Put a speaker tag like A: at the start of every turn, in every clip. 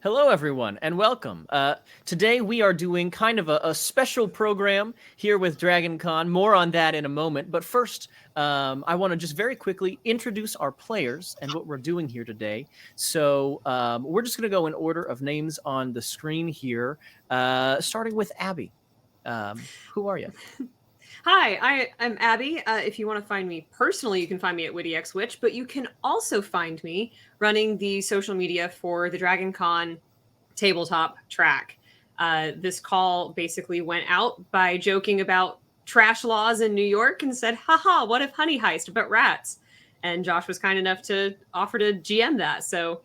A: Hello, everyone, and welcome. Today we are doing kind of a special program here with Dragon Con. More on that in a moment. But first, I want to just very quickly introduce our players and what we're doing here today. So we're just going to go in order of names on the screen here, starting with Abby. Who are you?
B: Hi, I'm Abby. If you want to find me personally, you can find me at WittyXWitch, but you can also find me running the social media for the Dragon Con tabletop track. This call basically went out by joking about trash laws in New York and said, haha, what if Honey Heist about rats? And Josh was kind enough to offer to GM that. So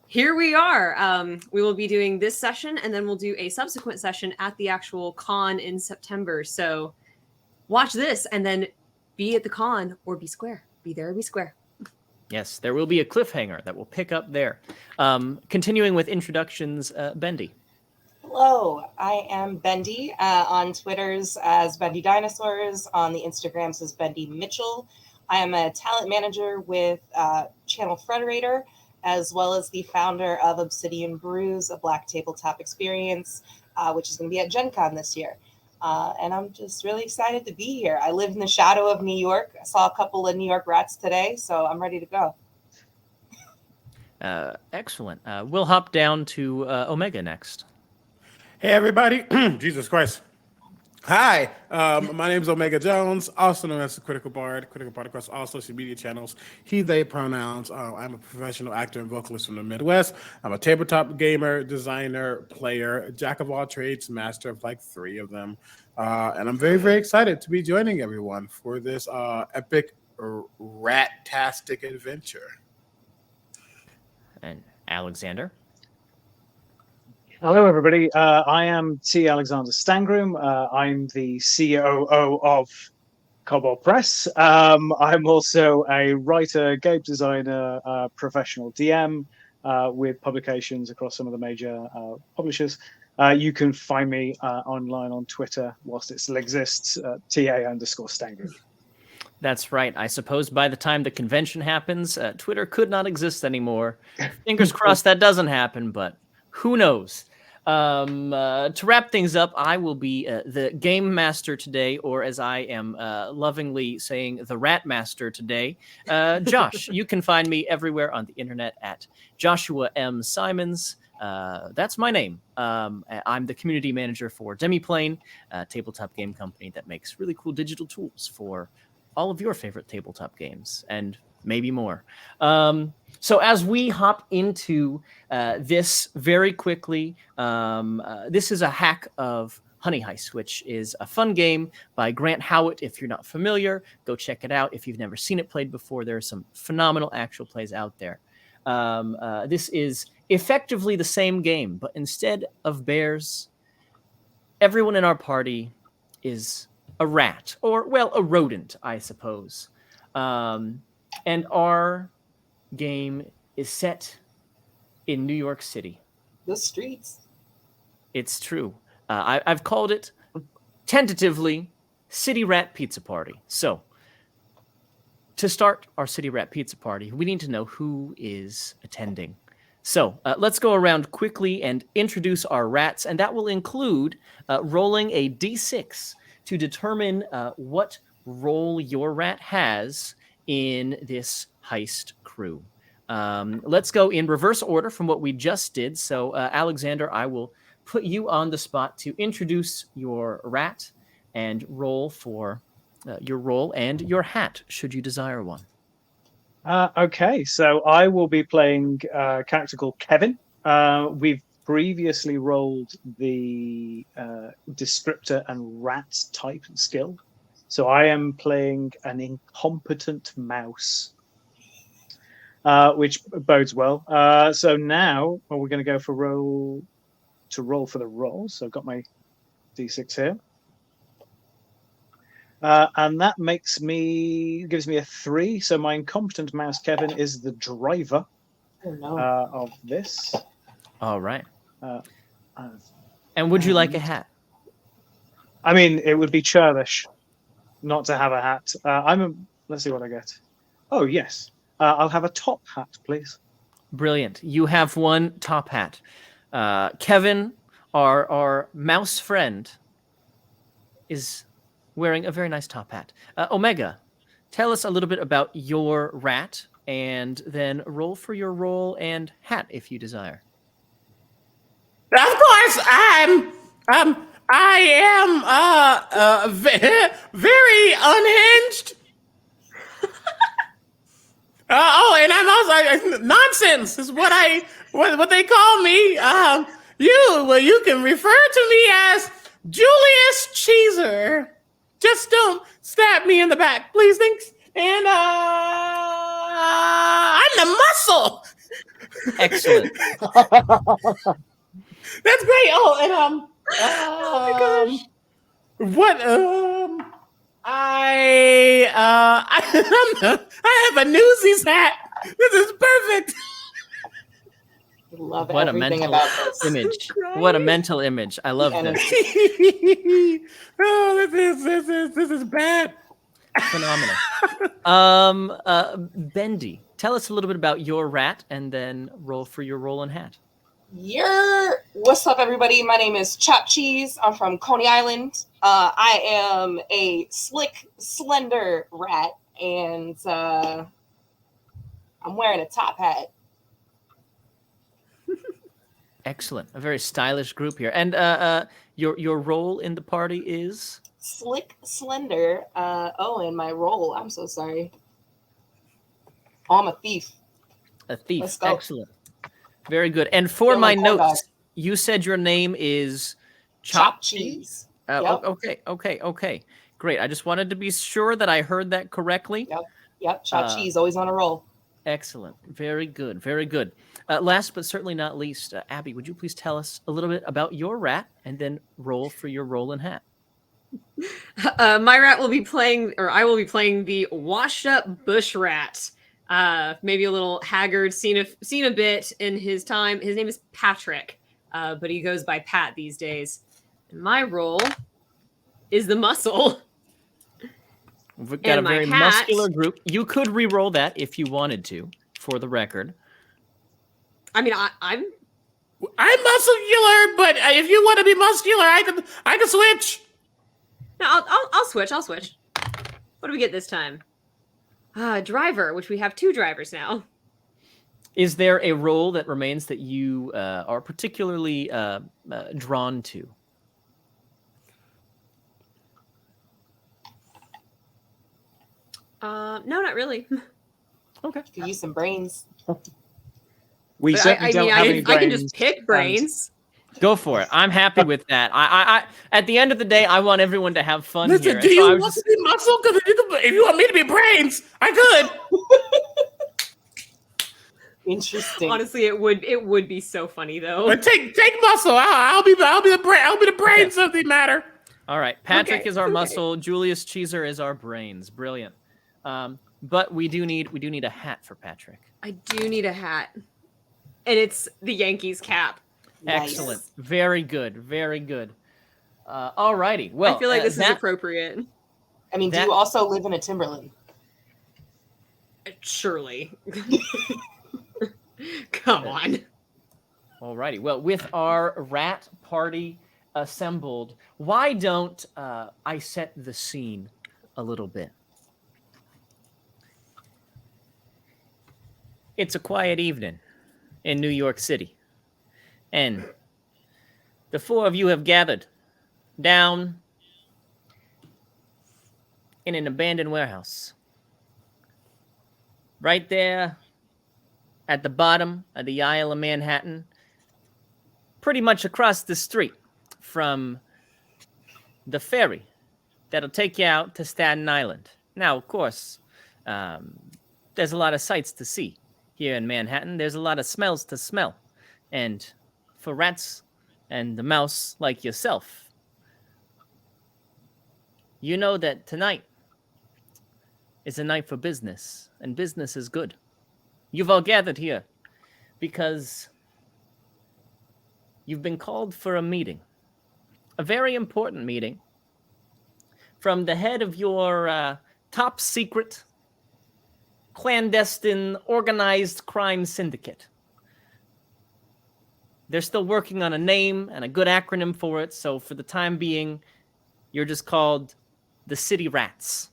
B: here we are. We will be doing this session and then we'll do a subsequent session at the actual con in September. So watch this and then be at the con or be square. Be there or be square.
A: Yes, there will be a cliffhanger that will pick up there. Continuing with introductions, Bendy.
C: Hello, I am Bendy on Twitter's as Bendy Dinosaurs, on the Instagrams as Bendy Mitchell. I am a talent manager with Channel Frederator, as well as the founder of Obsidian Brews, a black tabletop experience, which is going to be at Gen Con this year. And I'm just really excited to be here. I live in the shadow of New York. I saw a couple of New York rats today, so I'm ready to go.
A: Excellent. We'll hop down to Omega next.
D: Hey, everybody. Jesus Christ. Hi, my name is Omega Jones, also known as the Critical Bard across all social media channels, he, they pronouns. I'm a professional actor and vocalist from the Midwest. I'm a tabletop gamer, designer, player, jack of all trades, master of like 3 of them. And I'm very, very excited to be joining everyone for this epic rat-tastic adventure.
A: And Alexander.
E: Hello, everybody. I am T. Alexander Stangroom. I'm the COO of Cobalt Press. I'm also a writer, game designer, professional DM with publications across some of the major publishers. You can find me online on Twitter whilst it still exists, TA_Stangroom.
A: That's right. I suppose by the time the convention happens, Twitter could not exist anymore. Fingers crossed that doesn't happen, but who knows? To wrap things up, I will be the game master today, or as I am lovingly saying, the rat master today. Josh, you can find me everywhere on the internet at Joshua M. Simons. That's my name. I'm the community manager for Demiplane, a tabletop game company that makes really cool digital tools for all of your favorite tabletop games and maybe more. So as we hop into this very quickly, this is a hack of Honey Heist, which is a fun game by Grant Howitt. If you're not familiar, go check it out. If you've never seen it played before, there are some phenomenal actual plays out there. This is effectively the same game, but instead of bears, everyone in our party is a rat, or, well, a rodent, I suppose. And our game is set in New York City.
C: The streets.
A: It's true. I've called it, tentatively, City Rat Pizza Party. So, to start our City Rat Pizza Party, we need to know who is attending. So, let's go around quickly and introduce our rats, and that will include rolling a d6 to determine what role your rat has in this heist crew. Let's go in reverse order from what we just did. So, Alexander, I will put you on the spot to introduce your rat and roll for your role and your hat, should you desire one.
E: Okay, so I will be playing a character called Kevin. We've previously rolled the descriptor and rat type skill. So I am playing an incompetent mouse, which bodes well. So now we're going to go for roll for the roll. So I've got my d6 here. And that gives me a 3. So my incompetent mouse, Kevin, is the driver of this.
A: All right. And would you like a hat?
E: I mean, it would be churlish not to have a hat. Let's see what I get. Oh, yes. I'll have a top hat, please.
A: Brilliant. You have one top hat. Kevin, our mouse friend, is wearing a very nice top hat. Omega, tell us a little bit about your rat, and then roll for your role and hat if you desire.
D: Of course, I am very unhinged. And I'm also nonsense is what they call me. You can refer to me as Julius Cheeser. Just don't stab me in the back, please. Thanks. And I'm the muscle.
A: Excellent.
D: That's great. Oh, and
B: Oh my gosh.
D: what I have a Newsies hat. This is perfect.
C: I love
A: What a
C: everything
A: mental
C: about this.
A: image.
B: crying.
A: What a mental image. I love
C: And-
A: this.
D: Oh, this is bad.
A: Phenomenal. Bendy, tell us a little bit about your rat and then roll for your role and hat.
C: What's up, everybody? My name is Chop Cheese. I'm from Coney Island. I am a slick, slender rat, and I'm wearing a top hat.
A: Excellent. A very stylish group here. And your role in the party is?
C: Slick, slender. And my role. I'm so sorry. Oh, I'm a thief.
A: A thief.
C: Let's go.
A: Excellent. Very good. And for
C: Feel
A: my
C: like corn
A: notes,
C: dog.
A: you said your name is
C: Chop Cheese. Yep.
A: Okay. Great. I just wanted to be sure that I heard that correctly.
C: Yep. Chop Cheese. Always on a roll.
A: Excellent. Very good. Very good. Last but certainly not least, Abby, would you please tell us a little bit about your rat and then roll for your role and hat?
B: My rat will be playing, or I will be playing the washed up bush rat. Maybe a little haggard, seen a bit in his time. His name is Patrick, but he goes by Pat these days. And my role is the muscle.
A: We've got
B: And
A: a
B: my
A: very
B: hat-
A: muscular group. You could re-roll that if you wanted to, for the record.
B: I mean, I'm
D: I'm muscular, but if you want to be muscular, I can switch.
B: no, I'll switch. I'll switch. What do we get this time? Driver, which we have 2 drivers now.
A: Is there a role that remains that you are particularly drawn to?
B: No, not really.
A: Okay.
C: Could use some brains.
E: We
B: But
E: certainly don't have any
B: I can
E: brains.
B: just pick brains.
A: Go for it. I'm happy with that. I at the end of the day, I want everyone to have fun
D: Listen,
A: here.
D: do
A: and so
D: you
A: I
D: want
A: was
D: to be muscle? Because if you want me to be brains, I could.
C: Interesting.
B: Honestly, it would be so funny though.
D: But take muscle. I'll be the brains of the matter.
A: All right. Patrick
B: Okay,
A: is our
B: okay.
A: muscle. Julius Cheeser is our brains. Brilliant. But we do need a hat for Patrick.
B: I do need a hat, and it's the Yankees cap.
C: Nice.
A: Excellent. Very good. Very good. All righty. Well,
B: I feel like this is
A: that-
B: appropriate.
C: I mean, do
A: That-
C: you also live in a Timberland?
B: Surely. Come on.
A: All righty. Well, with our rat party assembled, why don't I set the scene a little bit? It's a quiet evening in New York City, and the 4 of you have gathered down in an abandoned warehouse. Right there at the bottom of the Isle of Manhattan, pretty much across the street from the ferry that'll take you out to Staten Island. Now, of course, there's a lot of sights to see here in Manhattan. There's a lot of smells to smell. And for rats and the mouse like yourself, you know that tonight is a night for business, and business is good. You've all gathered here because you've been called for a meeting, a very important meeting from the head of your top secret, clandestine, organized crime syndicate They're still working on a name and a good acronym for it, so for the time being, you're just called the City Rats.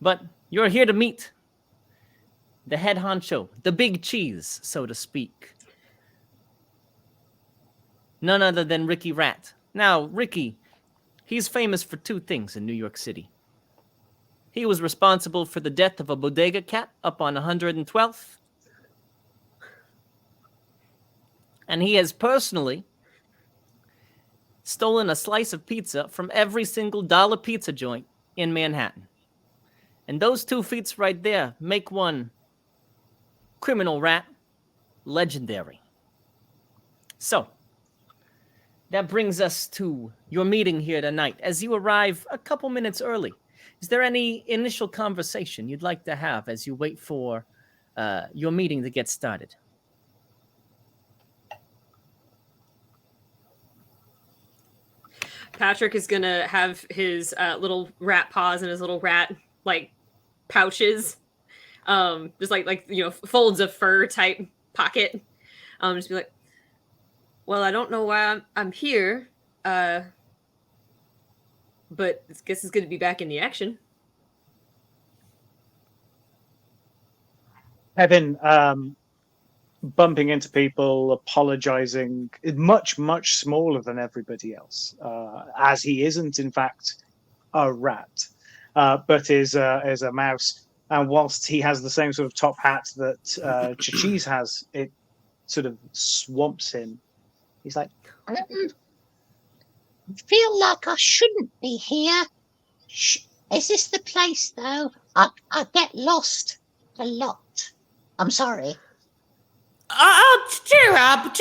A: But you're here to meet the head honcho, the big cheese, so to speak. None other than Ricky Rat. Now, Ricky, he's famous for two things in New York City. He was responsible for the death of a bodega cat up on 112th. And he has personally stolen a slice of pizza from every single dollar pizza joint in Manhattan. And those two feats right there make one criminal rat legendary. So, that brings us to your meeting here tonight. As you arrive a couple minutes early, is there any initial conversation you'd like to have as you wait for your meeting to get started?
B: Patrick is gonna have his little rat paws and his little rat like pouches, just like folds of fur type pocket. Just be like, well, I don't know why I'm here, but I guess it's good to be back in the action.
E: Kevin, bumping into people, apologizing, much, much smaller than everybody else, as he isn't, in fact, a rat, but is a mouse. And whilst he has the same sort of top hat that Cheese has, it sort of swamps him. He's like,
F: I feel like I shouldn't be here. Is this the place, though? I get lost a lot. I'm sorry.
D: Cheer up,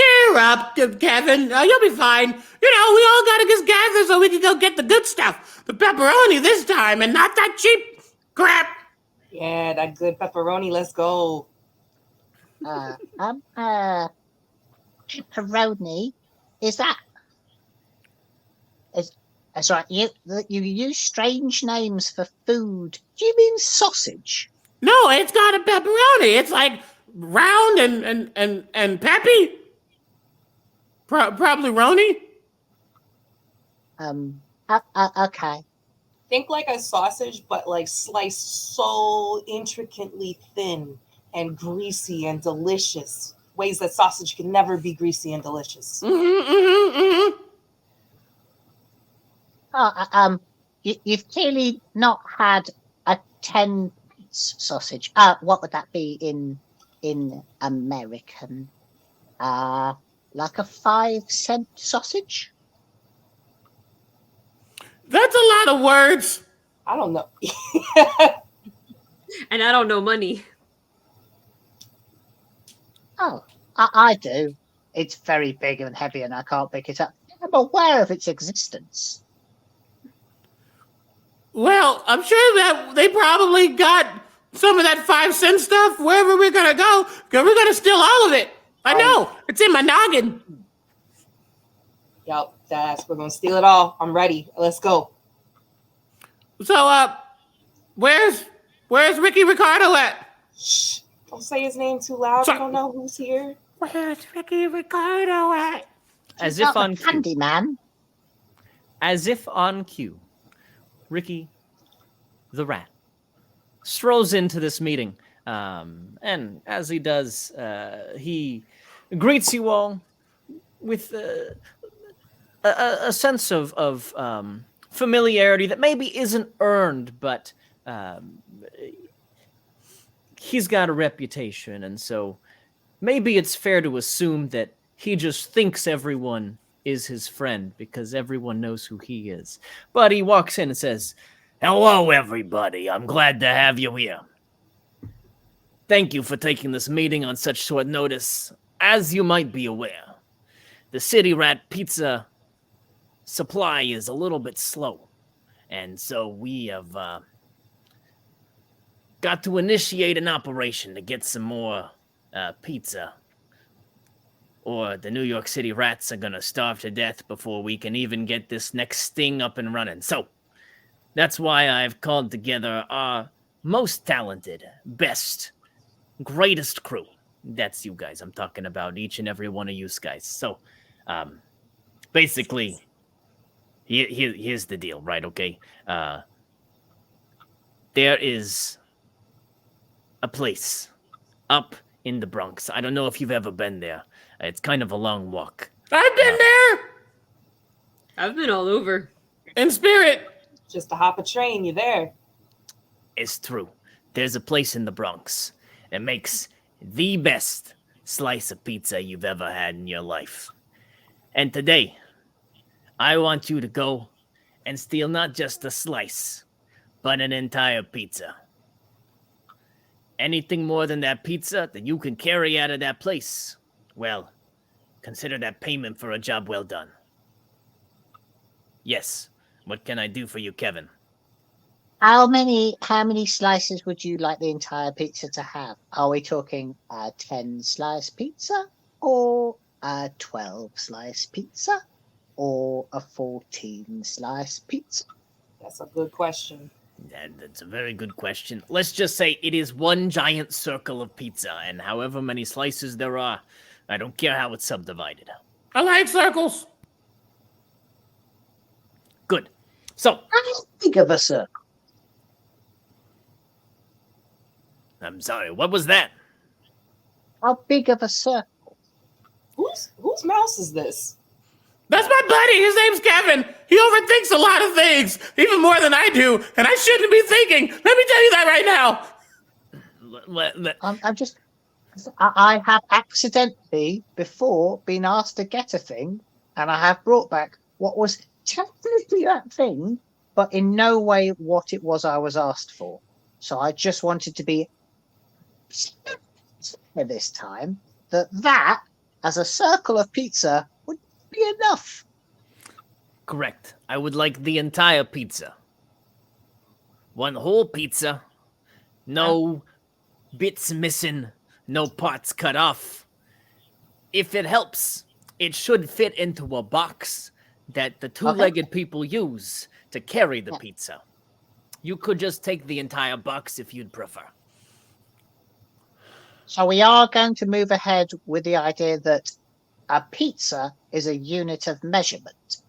D: Kevin. You'll be fine. We all gotta just gather so we can go get the good stuff. The pepperoni this time, and not that cheap crap.
C: Yeah, that good pepperoni. Let's go.
F: Pepperoni. That's right. You use strange names for food. Do you mean sausage?
D: No, it's got a pepperoni. It's like round and peppy. Probably Roni.
F: Okay.
C: Think like a sausage, but like sliced so intricately thin and greasy and delicious. Ways that sausage can never be greasy and delicious.
F: You've clearly not had a 10 sausage. What would that be in American? Like a 5-cent sausage?
D: That's a lot of words.
C: I don't know.
B: And I don't know money.
F: Oh, I do. It's very big and heavy and I can't pick it up. I'm aware of its existence.
D: Well, I'm sure that they probably got some of that 5-cent stuff wherever we're gonna go, because we're gonna steal all of it. I know. It's in my noggin.
C: Yep, we're gonna steal it all. I'm ready. Let's go.
D: So, where's Ricky Ricardo at?
C: Shh. Don't say his name too loud. I don't know who's here.
D: Where's Ricky Ricardo at?
A: As if on cue.
F: Handyman.
A: As if on cue, Ricky the rat strolls into this meeting. And as he does, he greets you all with a sense of familiarity that maybe isn't earned, but he's got a reputation, and so maybe it's fair to assume that he just thinks everyone is his friend because everyone knows who he is. But he walks in and says, "Hello, everybody. I'm glad to have you here. Thank you for taking this meeting on such short notice. As you might be aware, the City Rat pizza supply is a little bit slow, and so we have got to initiate an operation to get some more pizza, or the New York City Rats are gonna starve to death before we can even get this next sting up and running. So that's why I've called together our most talented, best, greatest crew, That's you guys. I'm talking about each and every one of you guys. So, basically, here's the deal, right? Okay. There is a place up in the Bronx. I don't know if you've ever been there. It's kind of a long walk.
D: I've been there
B: I've been all over.
D: in spirit.
C: Just to hop a train, you're there.
A: It's true. There's a place in the Bronx that makes the best slice of pizza you've ever had in your life. And today, I want you to go and steal not just a slice, but an entire pizza. Anything more than that pizza that you can carry out of that place, well, consider that payment for a job well done. Yes, what can I do for you, Kevin?
F: How many slices would you like the entire pizza to have? Are we talking a 10 slice pizza or a 12 slice pizza or a 14 slice pizza?
C: That's a good question.
A: That's a very good question. Let's just say it is one giant circle of pizza, and however many slices there are, I don't care how it's subdivided.
D: I like circles.
A: Good. So,
F: How big of a circle?
A: I'm sorry, what was that?
F: How big of a circle?
C: Whose mouse is this?
D: That's my buddy. His name's Kevin. He overthinks a lot of things, even more than I do, and I shouldn't be thinking. Let me tell you that right now.
F: I have accidentally before been asked to get a thing, and I have brought back what was technically that thing, but in no way what it was I was asked for. So I just wanted to be this time that as a circle of pizza would be enough.
A: Correct. I would like the entire pizza. One whole pizza. No bits missing. No parts cut off. If it helps, it should fit into a box that the two-legged people use to carry the pizza. You could just take the entire box if you'd prefer.
F: So we are going to move ahead with the idea that a pizza is a unit of measurement.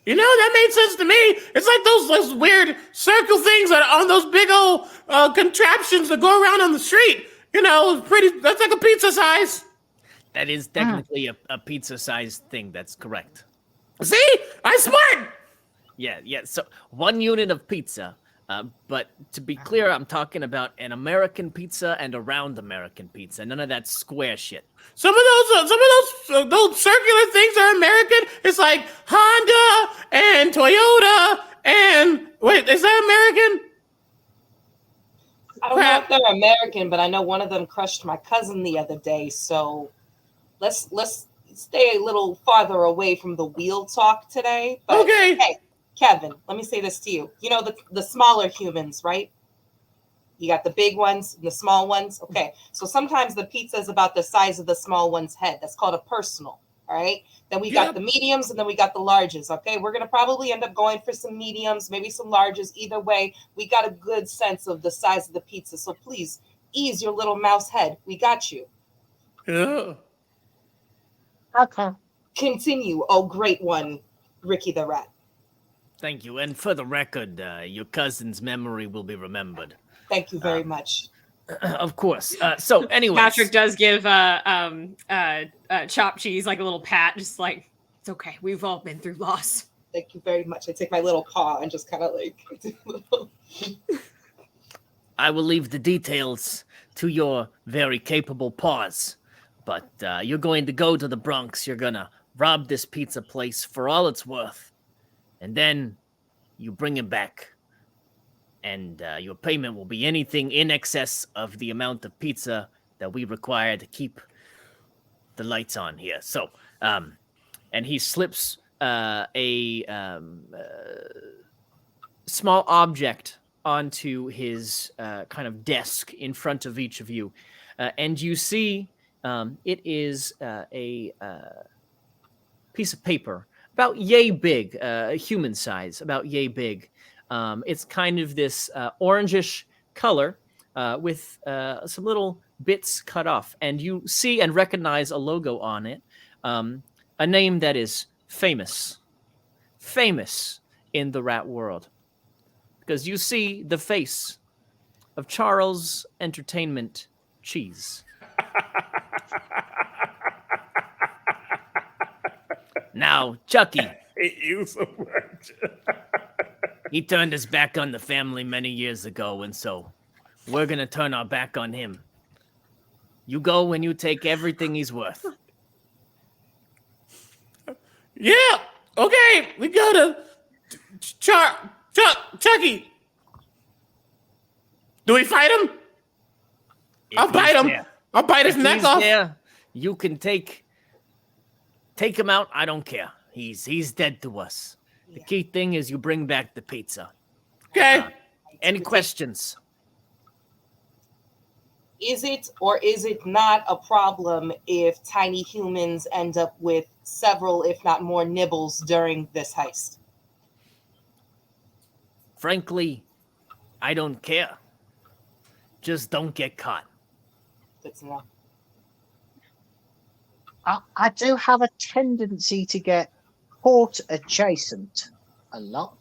D: You know, that made sense to me. It's like those weird circle things that are on those big old contraptions that go around on the street. You know, that's like a pizza size.
A: That is technically a pizza-sized thing. That's correct.
D: See? I'm smart.
A: Yeah. So 1 unit of pizza. But to be clear, I'm talking about an American pizza and a round American pizza. None of that square shit.
D: Some of those circular things are American. It's like Honda and Toyota and wait, is that American?
C: I don't know if they're American, but I know one of them crushed my cousin the other day. So let's stay a little farther away from the wheel talk today. But
D: Okay.
C: Hey, Kevin, let me say this to you. You know the smaller humans, right? You got the big ones and the small ones. Okay. So sometimes the pizza is about the size of the small one's head. That's called a personal. All right. Then we got the mediums and then we got the larges. Okay. We're going to probably end up going for some mediums, maybe some larges. Either way, we got a good sense of the size of the pizza. So please ease your little mouse head. We got you.
D: Yeah.
F: Okay.
C: Continue. Oh, great one, Ricky the Rat.
A: Thank you. And for the record, your cousin's memory will be remembered.
C: Thank you very much.
A: Of course. So, anyway,
B: Patrick does give chopped cheese like a little pat, just like, it's okay. We've all been through loss.
C: Thank you very much. I take my little paw and just kind of like.
A: I will leave the details to your very capable paws. But you're going to go to the Bronx. You're going to rob this pizza place for all it's worth. And then you bring it back. And your payment will be anything in excess of the amount of pizza that we require to keep the lights on here. So, and he slips a small object onto his kind of desk in front of each of you. And you see it is a piece of paper about yay big, human size, about yay big. It's kind of this orangish color, with some little bits cut off, and you see and recognize a logo on it, a name that is famous in the rat world, because you see the face of Charles Entertainment Cheese. Now, Chucky,
D: hate you so much.
A: he turned his back on the family many years ago, and so we're gonna turn our back on him. You go and you take everything he's worth.
D: Yeah. Okay. We go to Chucky. Do we fight him? I'll
A: If
D: bite
A: he's
D: him.
A: there-
D: I'll bite his
A: if
D: neck
A: he's
D: off.
A: there, you can take him out. I don't care. He's dead to us. The key thing is you bring back the pizza.
D: Okay.
A: Any questions?
C: Is it or is it not a problem if tiny humans end up with several, if not more, nibbles during this heist?
A: Frankly, I don't care. Just don't get caught.
C: Good to know.
F: I do have a tendency to get port adjacent a lot.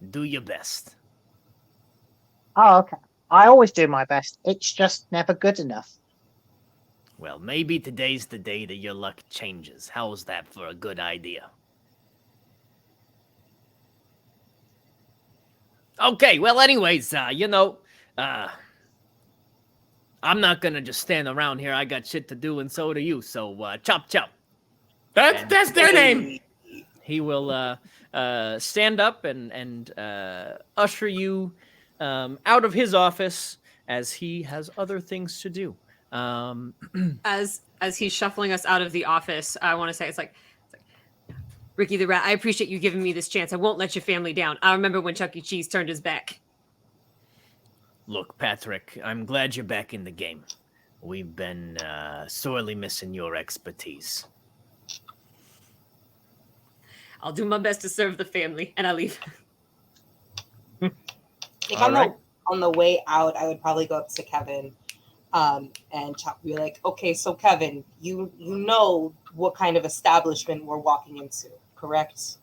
A: Do your best.
F: Oh, okay. I always do my best. It's just never good enough.
A: Well, maybe today's the day that your luck changes. How's that for a good idea? Okay, well, anyways, I'm not gonna just stand around here. I got shit to do, and so do you. So, chop chop.
D: That's their name.
A: He will stand up and usher you out of his office, as he has other things to do.
B: As he's shuffling us out of the office, I want to say it's like Ricky the Rat, I appreciate you giving me this chance. I won't let your family down. I remember when Chuck E. Cheese turned his back.
A: Look, Patrick, I'm glad you're back in the game. We've been sorely missing your expertise.
B: I'll do my best to serve the family, and I leave.
C: I think
A: All right.
C: on the way out, I would probably go up to Kevin and be like, okay, so Kevin, you know what kind of establishment we're walking into, correct?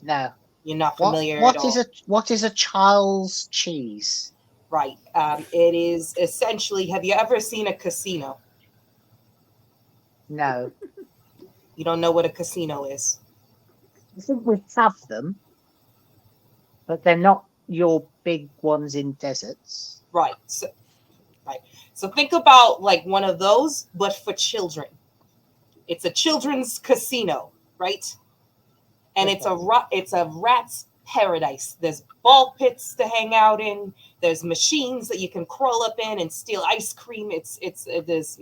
F: No.
C: You're not
F: What,
C: familiar
F: what
C: at
F: is
C: all.
F: what is a Charles cheese?
C: Right. It is essentially, have you ever seen a casino?
F: No.
C: You don't know what a casino is?
F: I think we have them, but they're not your big ones in deserts.
C: Right. So think about like one of those, but for children. It's a children's casino, right? And it's a rat's paradise. There's ball pits to hang out in. There's machines that you can crawl up in and steal ice cream. There's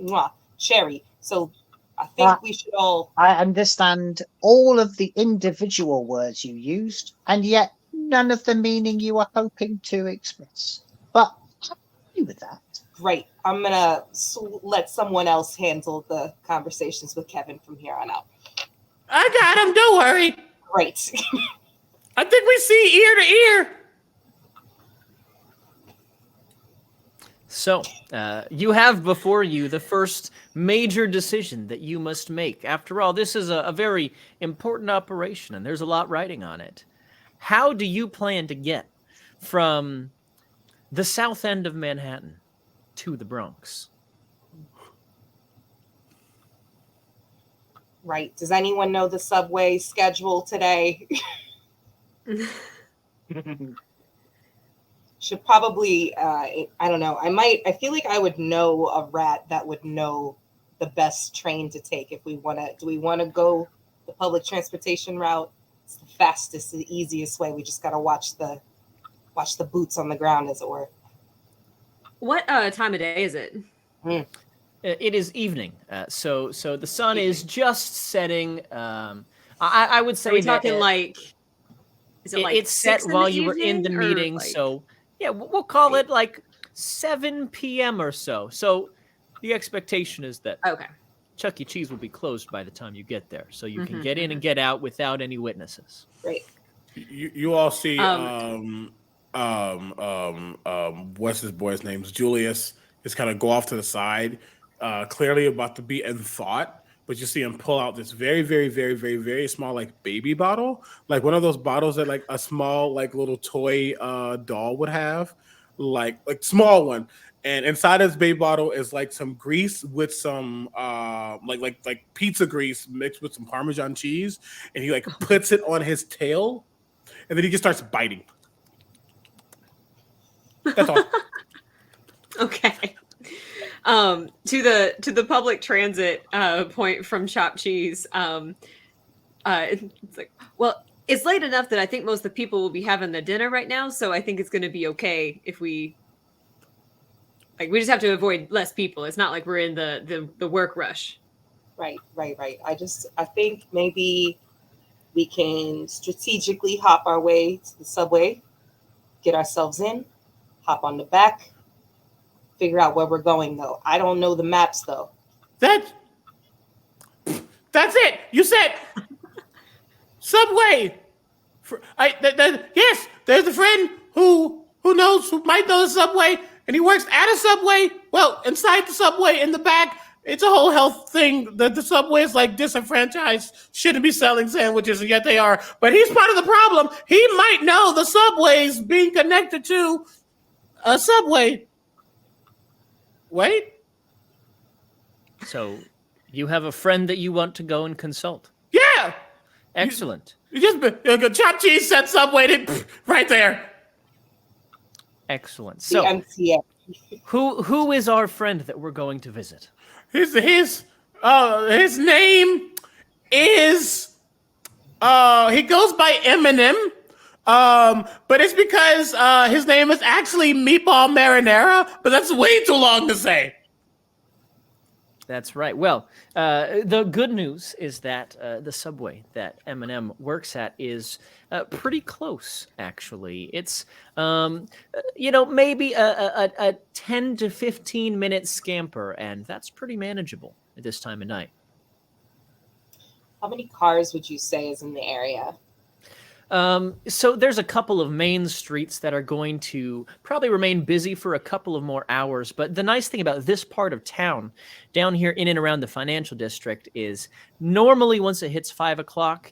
C: cherry. So I think we should all.
F: I understand all of the individual words you used, and yet none of the meaning you are hoping to express. But I'm happy with that.
C: Great. I'm gonna let someone else handle the conversations with Kevin from here on out.
D: I got him. Don't worry.
C: Great.
D: I think we see ear to ear.
A: So, you have before you the first major decision that you must make. After all, this is a very important operation, and there's a lot riding on it. How do you plan to get from the south end of Manhattan to the Bronx?
C: Right. Does anyone know the subway schedule today? Should probably, I don't know. I feel like I would know a rat that would know the best train to take if we want to. Do we want to go the public transportation route? It's the fastest, the easiest way. We just got to watch the boots on the ground, as it were.
B: What time of day is it?
A: It is evening, so the sun is just setting. I would say
B: Are we
A: that
B: talking like? Is it like
A: it's set
B: 6 in
A: while
B: the
A: you were in the
B: evening, or
A: meeting,
B: like-
A: so yeah, we'll call it like 7 p.m. or so. So the expectation is that
B: Okay.
A: Chuck E. Cheese will be closed by the time you get there, so you can
B: Mhm,
A: get in and get out without any witnesses.
C: Great.
D: You all see what's his boy's name? Julius is kind of go off to the side, clearly about to be in thought. But you see him pull out this very, very, very, very, very small like baby bottle, like one of those bottles that like a small like little toy doll would have, like small one. And inside this baby bottle is like some grease with some like pizza grease mixed with some Parmesan cheese, and he like puts it on his tail, and then he just starts biting. That's all.
B: Okay. To the public transit point from Chopped Cheese. It's like, well, it's late enough that I think most of the people will be having the dinner right now, so I think it's going to be okay if we just have to avoid less people. It's not like we're in the work rush.
C: Right. I think maybe we can strategically hop our way to the subway, get ourselves in, hop on the back, figure out where we're going though. I don't know the maps though.
D: That's it. You said subway. Yes, there's a friend who might know the subway, and he works at a subway. Well, inside the subway, in the back, it's a whole health thing. The subway is like disenfranchised, shouldn't be selling sandwiches, and yet they are. But he's part of the problem. He might know the subways being connected to a subway. Wait.
A: So you have a friend that you want to go and consult.
D: Yeah.
A: Excellent.
D: You just chopped cheese said subway right there.
A: Excellent.
C: The
A: So
C: MTA.
A: who is our friend that we're going to visit?
D: His name is he goes by Eminem. But it's because his name is actually Meatball Marinara, but that's way too long to say.
A: That's right. Well, the good news is that the subway that Eminem works at is pretty close, actually. It's, maybe a 10 to 15 minute scamper, and that's pretty manageable at this time of night.
C: How many cars would you say is in the area?
A: So there's a couple of main streets that are going to probably remain busy for a couple of more hours. But the nice thing about this part of town, down here in and around the financial district, is normally once it hits 5 o'clock,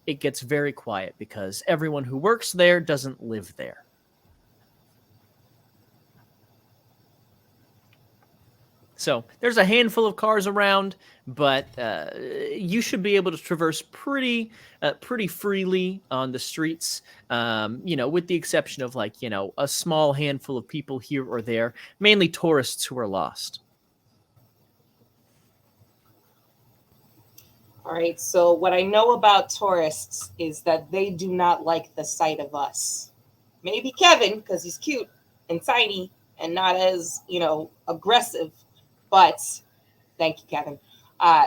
A: it gets very quiet because everyone who works there doesn't live there. So there's a handful of cars around, but you should be able to traverse pretty freely on the streets, with the exception of a small handful of people here or there, mainly tourists who are lost.
C: All right. So what I know about tourists is that they do not like the sight of us. Maybe Kevin, because he's cute and tiny and not as, aggressive. But thank you, Kevin.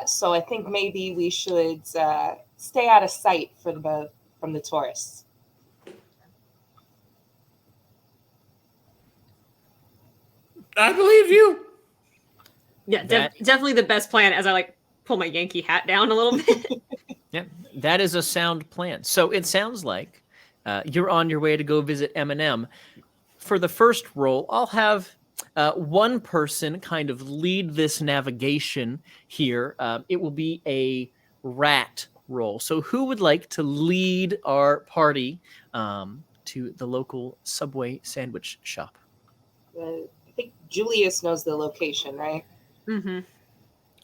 C: So I think maybe we should stay out of sight from the tourists.
D: I believe you.
B: Yeah, definitely the best plan as I pull my Yankee hat down a little bit.
A: Yeah, that is a sound plan. So it sounds like you're on your way to go visit Eminem. For the first roll, I'll have one person kind of lead this navigation here. It will be a rat roll. So who would like to lead our party to the local Subway sandwich shop?
C: I think Julius knows the location, right?
B: Mm-hmm.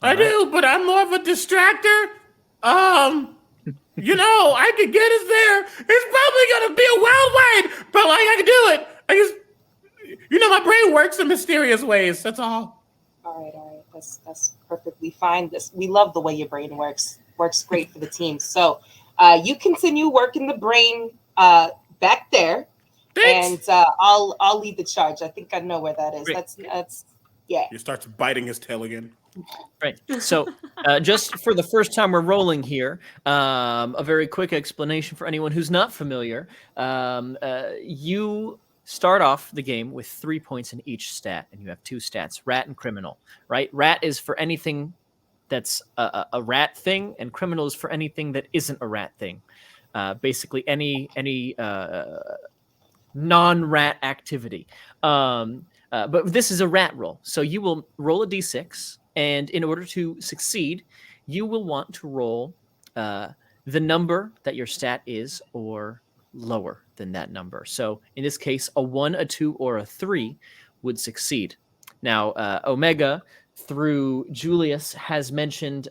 D: I do, but I'm more of a distractor. I could get us there. It's probably gonna be a wild ride, but I can do it. My brain works in mysterious ways. That's all.
C: All right. That's perfectly fine. We love the way your brain works. Works great for the team. So, you continue working the brain back there,
D: Thanks.
C: and I'll lead the charge. I think I know where that is.
A: Great.
C: That's yeah.
D: He starts biting his tail again.
A: Right. So just for the first time we're rolling here, a very quick explanation for anyone who's not familiar. You start off the game with 3 points in each stat, and you have 2 stats, rat and criminal, right? Rat is for anything that's a rat thing, and criminal is for anything that isn't a rat thing. Basically, any non-rat activity. But this is a rat roll. So you will roll a d6, and in order to succeed, you will want to roll the number that your stat is or lower than that number. So in this case, a 1, a 2, or a 3 would succeed. Now, Omega, through Julius, has mentioned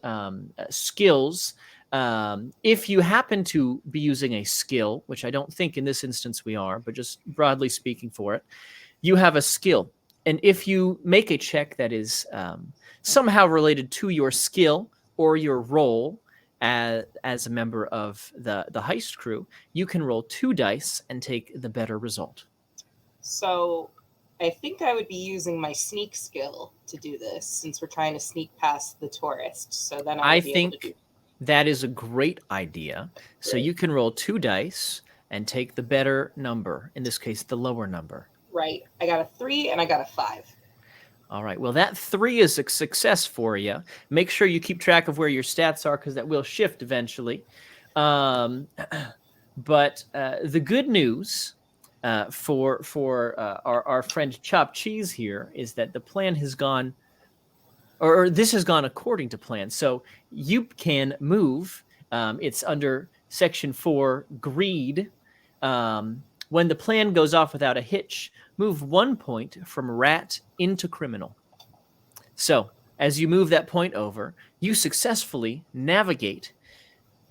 A: skills. If you happen to be using a skill, which I don't think in this instance we are, but just broadly speaking for it, you have a skill. And if you make a check that is somehow related to your skill or your role as a member of the heist crew, you can roll 2 dice and take the better result.
C: So I think I would be using my sneak skill to do this, since we're trying to sneak past the tourists. So then I would be able to do.
A: That is a great idea. So you can roll 2 dice and take the better number, in this case, the lower number.
C: Right. I got a 3 and I got a 5.
A: All right. Well, that 3 is a success for you. Make sure you keep track of where your stats are, because that will shift eventually. But the good news for our friend Chop Cheese here is that the plan has gone, or this has gone according to plan. So you can move. It's under Section 4, Greed. When the plan goes off without a hitch, move 1 point from rat into criminal. So as you move that point over, you successfully navigate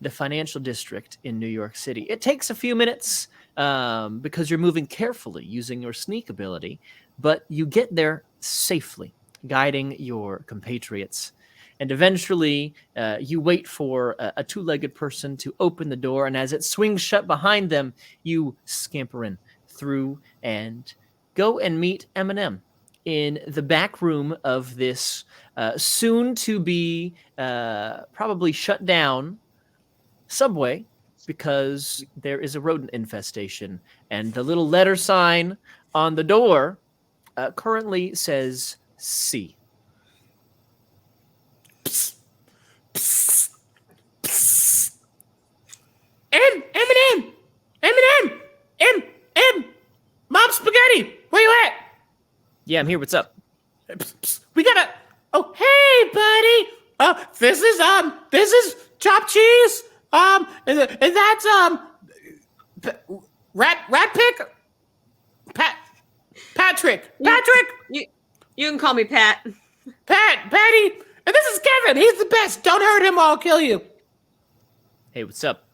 A: the financial district in New York City. It takes a few minutes because you're moving carefully using your sneak ability, but you get there safely, guiding your compatriots. And eventually, you wait for a 2-legged person to open the door, and as it swings shut behind them, you scamper in through and go and meet Eminem in the back room of this soon-to-be probably shut down subway, because there is a rodent infestation, and the little letter sign on the door currently says C.
D: Mom Spaghetti, where you at?
A: Yeah, I'm here. What's up?
D: We gotta. Oh, hey, buddy. This is Chop Cheese. And that's Rat Pick. Patrick.
B: You can call me Pat.
D: Patty. And this is Kevin. He's the best. Don't hurt him or I'll kill you.
A: Hey, what's up?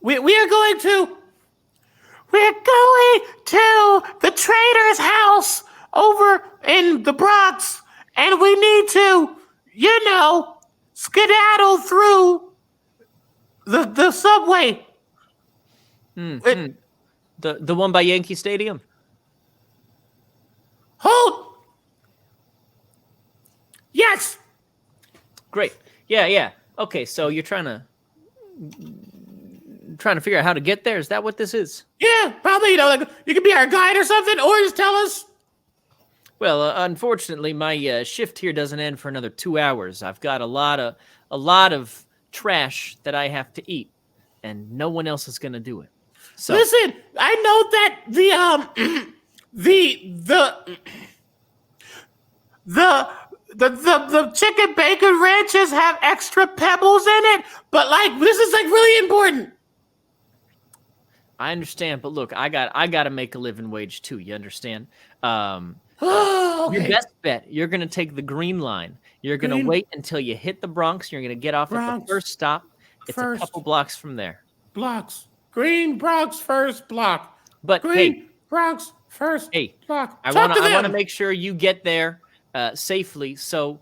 D: We're going to the trader's house over in the Bronx, and we need to, skedaddle through the subway.
A: The one by Yankee Stadium?
D: Hold. Yes.
A: Great. Yeah. Okay, so you're trying to figure out how to get there? Is that what this is?
D: Yeah, probably. Like you could be our guide or something, or just tell us.
A: Well, unfortunately, my shift here doesn't end for another 2 hours. I've got a lot of trash that I have to eat, and no one else is going to do it. So
D: listen, I know that the chicken bacon ranches have extra pebbles in it, but this is really important.
A: I understand, but look, I got to make a living wage too. You understand?
D: Okay.
A: Your best bet, you're going to take the green line. You're going to wait until you hit the Bronx. You're going to get off at the first stop. It's a couple blocks from there.
D: Blocks. Green Bronx first block.
A: But
D: Green Bronx first block.
A: I want to make sure you get there safely. So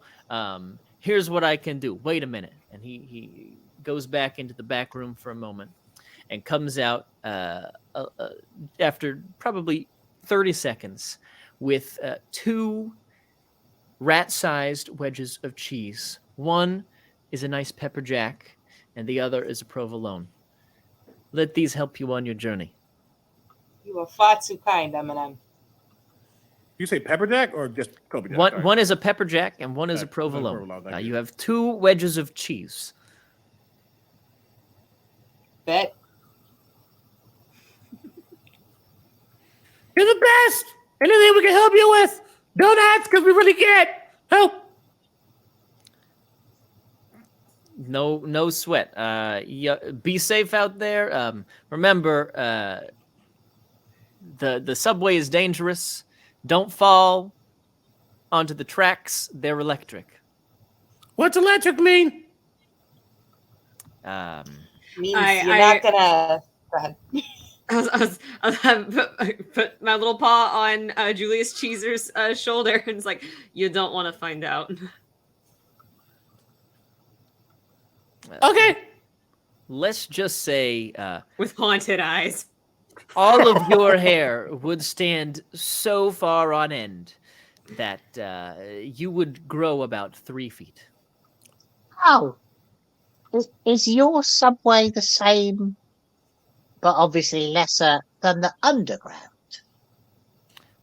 A: here's what I can do. Wait a minute. And he goes back into the back room for a moment and comes out after probably 30 seconds with 2 rat-sized wedges of cheese. One is a nice pepper jack, and the other is a provolone. Let these help you on your journey.
C: You are far too kind, Eminem.
D: You say pepper jack or just Kobe jack?
A: One is a pepper jack and one is a provolone. Now you have 2 wedges of cheese.
C: Bet.
D: You're the best. Anything we can help you with? Don't ask because we really can't help.
A: No sweat. Be safe out there. Remember, the subway is dangerous. Don't fall onto the tracks. They're electric.
D: What's electric mean?
C: Means you're not gonna. Go ahead.
B: I put my little paw on Julius Cheeser's shoulder and it's like, you don't want to find out.
D: Okay.
A: Let's just say
B: With haunted eyes.
A: all of your hair would stand so far on end that you would grow about 3 feet.
F: Oh, is your subway the same, but obviously lesser than the underground?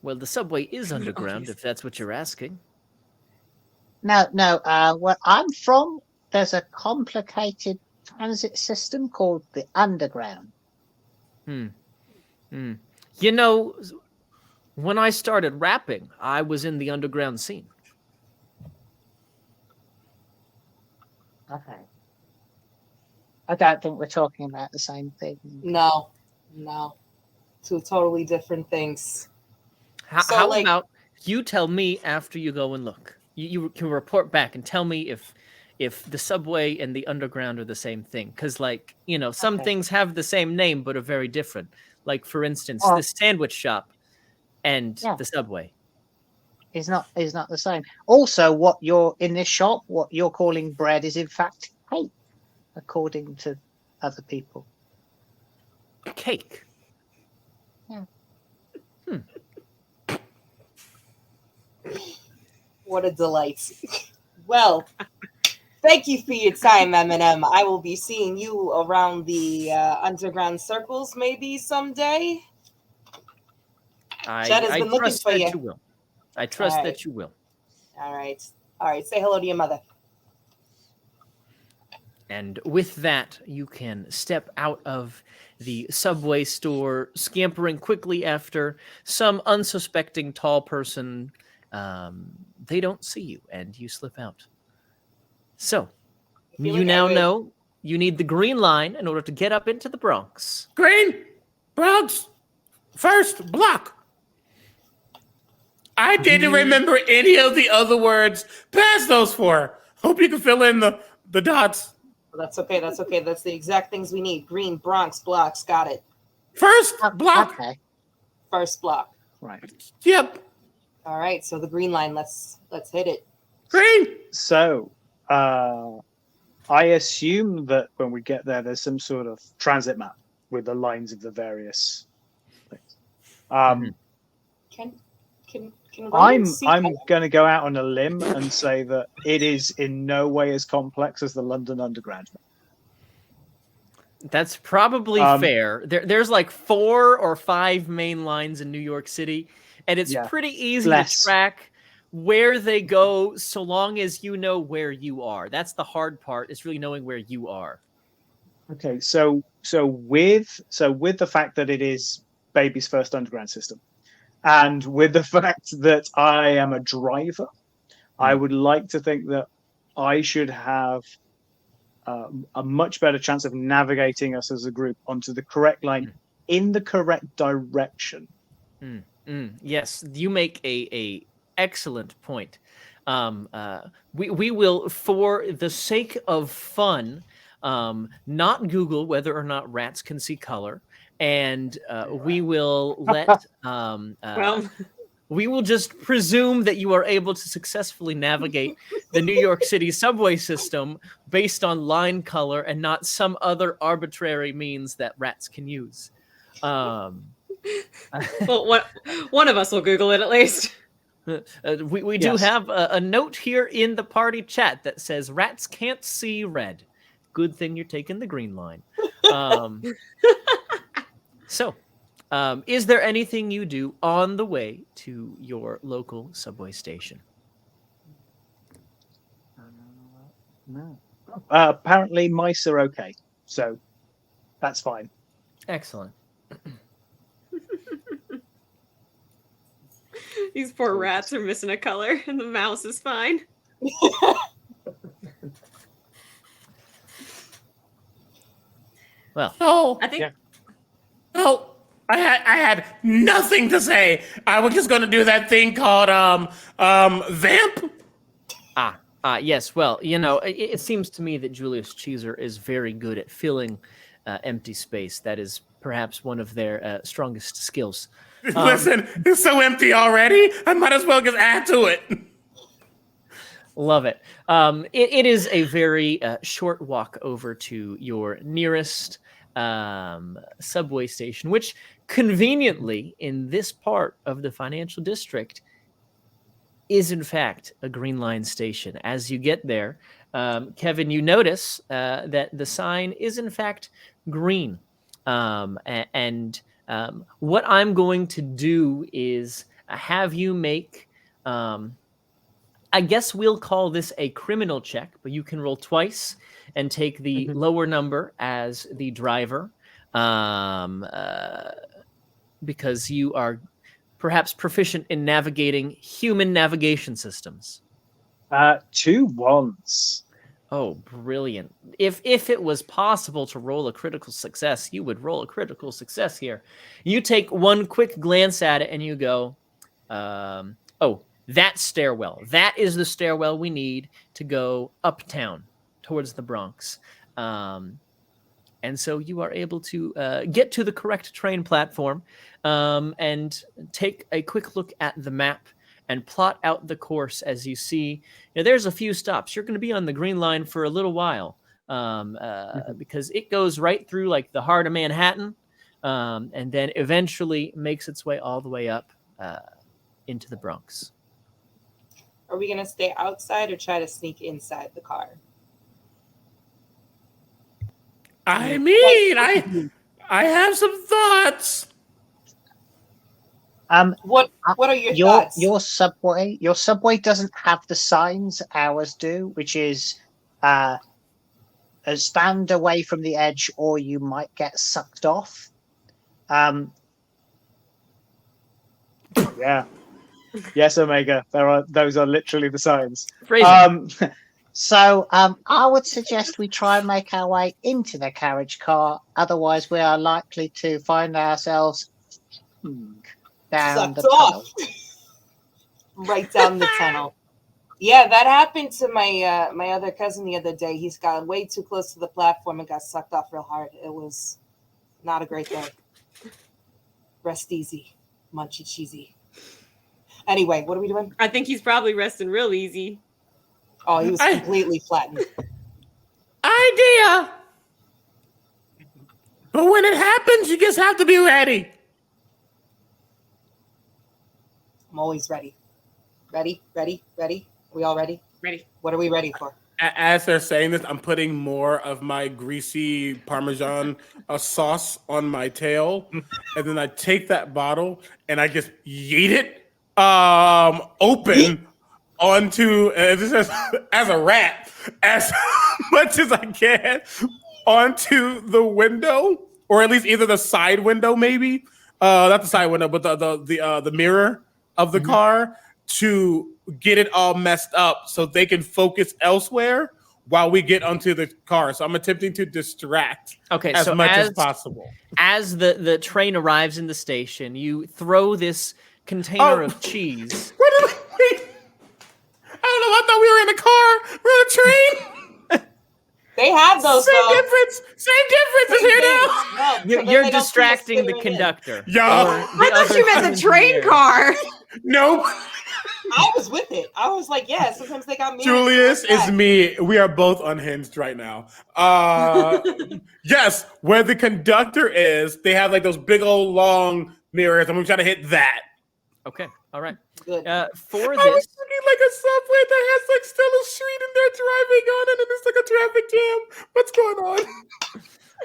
A: Well, the subway is underground, if that's what you're asking.
F: No. Where I'm from, there's a complicated transit system called the underground.
A: You know, when I started rapping, I was in the underground scene.
F: Okay. I don't think we're talking about the same thing.
C: No. Two totally different things.
A: How about you tell me after you go and look? You can report back and tell me if the subway and the underground are the same thing. Because, like, you know, some things have the same name but are very different. Like, for instance, this sandwich shop and the subway.
F: Is not the same. Also, what you're in this shop, what you're calling bread, is in fact cake, according to other people.
A: Cake.
F: Yeah.
C: What a delight. Well, thank you for your time, Eminem. I will be seeing you around the underground circles maybe someday. Jed has been looking for you.
A: You will. I trust that you will.
C: All right. Say hello to your mother.
A: And with that, you can step out of the subway store, scampering quickly after some unsuspecting tall person. They don't see you, and you slip out. So, you now know you need the green line in order to get up into the Bronx.
D: Green, Bronx, first block. I didn't remember any of the other words past those four. Hope you can fill in the dots.
C: That's okay. That's the exact things we need. Green, Bronx, blocks. Got it.
D: First block.
F: Okay.
C: First block.
E: Right.
D: Yep.
C: All right. So the green line. Let's hit it.
D: Green.
E: So, I assume that when we get there, there's some sort of transit map with the lines of the various things. I'm going to go out on a limb and say that it is in no way as complex as the London Underground.
A: That's probably fair. There's like 4 or 5 main lines in New York City, and it's pretty easy to track where they go so long as you know where you are. That's the hard part, is really knowing where you are.
E: Okay, so with the fact that it is Baby's first underground system, and with the fact that I am a driver, I would like to think that I should have a much better chance of navigating us as a group onto the correct line in the correct direction.
A: Yes, you make a excellent point. We will, for the sake of fun, not Google whether or not rats can see color, and we will let we will just presume that you are able to successfully navigate the New York City subway system based on line color and not some other arbitrary means that rats can use.
B: Well, one of us will Google it at least.
A: We do have a note here in the party chat that says rats can't see red. Good thing you're taking the green line. So, is there anything you do on the way to your local subway station?
E: No. Apparently, mice are okay, so that's fine.
A: Excellent.
B: These poor rats are missing a color, and the mouse is fine.
A: Well,
D: Oh,
B: I think.
E: Yeah.
D: oh, I had nothing to say. I was just gonna do that thing called vamp.
A: Yes. Well, it seems to me that Julius Caesar is very good at filling empty space. That is perhaps one of their strongest skills.
D: Listen, it's so empty already. I might as well just add to it.
A: Love it. It is a very short walk over to your nearest subway station, which conveniently in this part of the financial district is in fact a Green Line station. As you get there, Kevin, you notice that the sign is in fact green. And what I'm going to do is have you make, I guess we'll call this a criminal check, but you can roll twice and take the lower number as the driver, because you are perhaps proficient in navigating human navigation systems.
E: 2 1s.
A: Oh, brilliant. If it was possible to roll a critical success, you would roll a critical success here. You take one quick glance at it and you go, oh, that stairwell. That is the stairwell we need to go uptown towards the Bronx. And so you are able to get to the correct train platform and take a quick look at the map and plot out the course as you see. There's a few stops. You're going to be on the Green Line for a little while because it goes right through like the heart of Manhattan and then eventually makes its way all the way up into the Bronx.
C: Are we going to stay outside or try to sneak inside the car?
D: I mean, I have some thoughts.
C: What are your thoughts?
F: Your subway doesn't have the signs ours do, which is stand away from the edge or you might get sucked off.
E: Yeah. Yes, Omega. Those are literally the signs.
F: So I would suggest we try and make our way into the carriage car. Otherwise, we are likely to find ourselves down
C: Sucked
F: the
C: off.
F: tunnel.
C: Right down the tunnel. Yeah, that happened to my my other cousin the other day. He's got way too close to the platform and got sucked off real hard. It was not a great day. Rest easy, munchy cheesy. Anyway, what are we doing?
B: I think he's probably resting real easy.
C: Oh, he was completely flattened.
D: Idea. But when it happens, you just have to be ready.
C: I'm always ready. Ready? We all ready?
B: Ready.
C: What are we ready for?
D: As they're saying this, I'm putting more of my greasy Parmesan sauce on my tail. And then I take that bottle and I just yeet it open onto, as a rat, as much as I can, onto the window, or at least either the side window, maybe. Not the side window, but the mirror of the car, to get it all messed up so they can focus elsewhere while we get onto the car. So I'm attempting to distract as much as possible.
A: As the train arrives in the station, you throw this container of cheese.
D: Wait. I don't know. I thought we were in a car. We're on a train.
C: They have those.
D: Same difference. It's here now.
A: You're distracting the conductor.
D: Yo.
B: I thought you meant the train car.
D: Nope.
C: I was with it. I was like, yeah, sometimes they got me.
D: Julius is me. We are both unhinged right now. Yes, where the conductor is, they have like those big old long mirrors. I'm going to try to hit that.
A: Okay. All right.
C: Good.
A: For
D: I
A: this,
D: was looking like a subway that has like still a street and they're driving on it, and it's like a traffic jam. What's going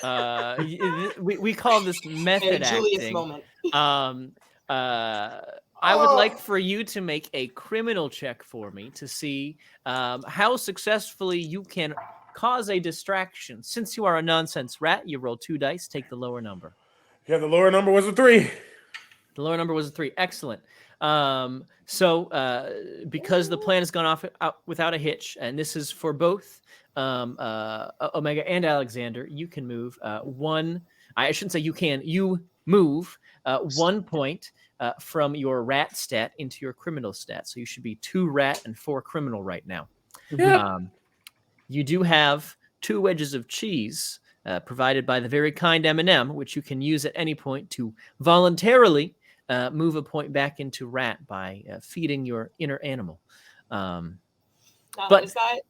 D: on?
A: we call this method
C: Julius
A: acting.
C: moment.
A: I would like for you to make a criminal check for me to see how successfully you can cause a distraction. Since you are a nonsense rat, you roll 2 dice, take the lower number.
D: Yeah, the lower number was a 3.
A: The lower number was a 3. Excellent. Because the plan has gone off out without a hitch, and this is for both Omega and Alexander, you can move one. I shouldn't say you can. You move 1 point from your rat stat into your criminal stat. So you should be 2 rat and 4 criminal right now.
D: Yeah.
A: You do have 2 wedges of cheese provided by the very kind M&M, which you can use at any point to voluntarily move a point back into rat by feeding your inner animal.
C: Now,
A: but-
C: is that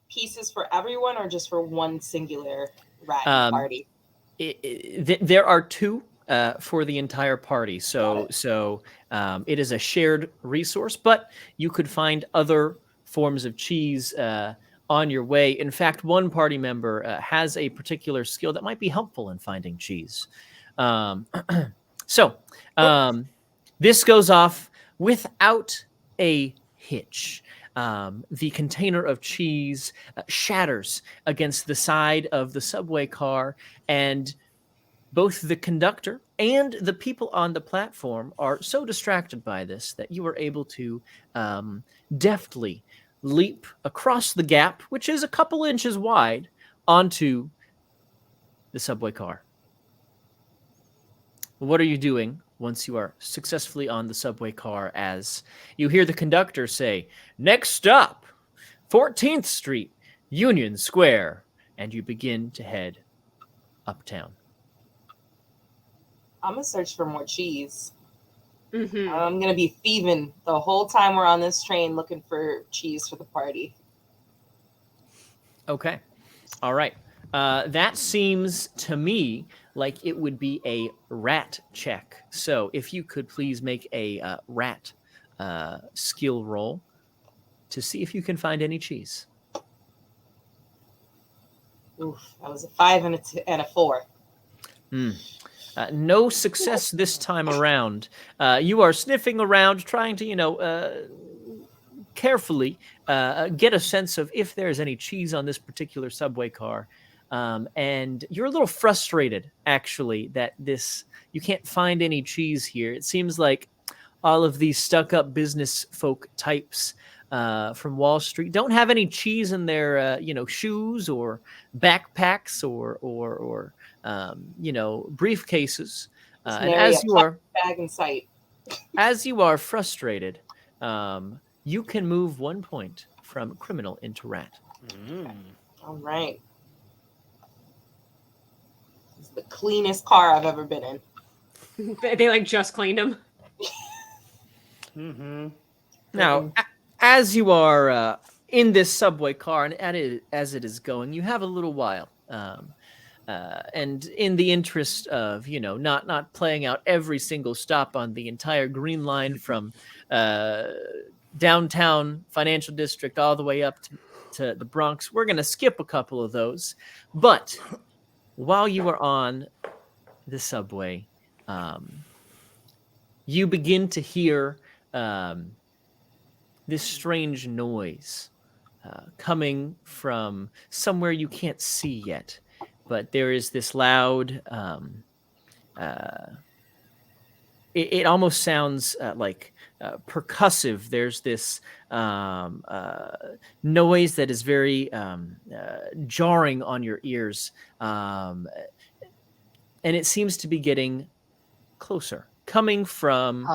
C: pieces for everyone or just for one singular rat party?
A: There are 2 for the entire party, so it is a shared resource. But you could find other forms of cheese on your way. In fact, one party member has a particular skill that might be helpful in finding cheese. This goes off without a hitch. The container of cheese shatters against the side of the subway car, and both the conductor and the people on the platform are so distracted by this that you are able to deftly leap across the gap, which is a couple inches wide, onto the subway car. What are you doing once you are successfully on the subway car as you hear the conductor say, "Next stop, 14th Street, Union Square," and you begin to head uptown?
C: I'm going to search for more cheese.
B: Mm-hmm.
C: I'm going to be thieving the whole time we're on this train looking for cheese for the party.
A: Okay. All right. That seems to me like it would be a rat check. So if you could please make a rat skill roll to see if you can find any cheese.
C: Oof, that was a 5 and a 4.
A: No success this time around. You are sniffing around, trying to, carefully get a sense of if there's any cheese on this particular subway car. And you're a little frustrated, actually, that you can't find any cheese here. It seems like all of these stuck-up business folk types from Wall Street don't have any cheese in their, shoes or backpacks or briefcases. And as you are
C: bag in sight,
A: as you are frustrated, you can move 1 point from criminal into rat.
C: All right. It's the cleanest car I've ever been in.
B: They like just cleaned them.
D: Mm-hmm.
A: Now, as you are in this subway car and as it is going, you have a little while. And in the interest of, not playing out every single stop on the entire Green Line from downtown financial district all the way up to the Bronx, we're going to skip a couple of those. But while you are on the subway, you begin to hear this strange noise coming from somewhere you can't see yet. But there is this loud, it almost sounds like percussive. There's this noise that is very jarring on your ears. And it seems to be getting closer, coming from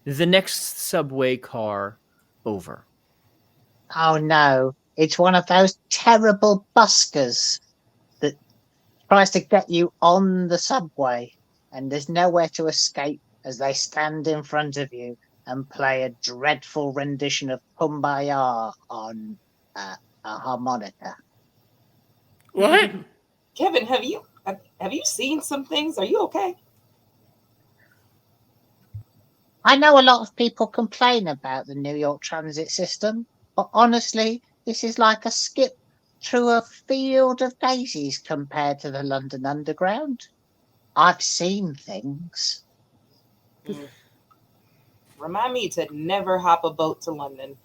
A: the next subway car over.
F: Oh no, it's one of those terrible buskers that tries to get you on the subway, and there's nowhere to escape as they stand in front of you and play a dreadful rendition of Kumbaya on a harmonica.
D: What?
C: Kevin, have you seen some things? Are you okay?
F: I know a lot of people complain about the New York transit system, but honestly, this is like a skip through a field of daisies compared to the London Underground. I've seen things.
C: Remind me to never hop a boat to London.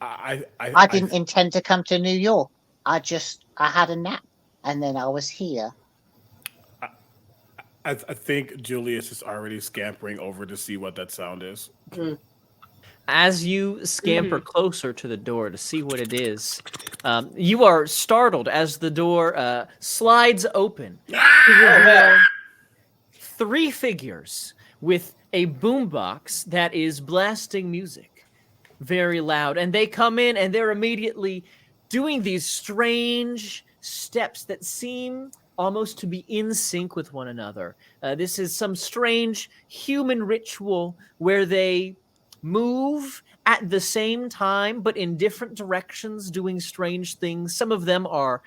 F: I didn't intend to come to New York. I had a nap and then I was here.
D: I think Julius is already scampering over to see what that sound is.
A: As you scamper closer to the door to see what it is, you are startled as the door slides open to reveal three figures with a boombox that is blasting music very loud. And they come in and they're immediately doing these strange steps that seem almost to be in sync with one another. This is some strange human ritual where they move at the same time, but in different directions, doing strange things. Some of them are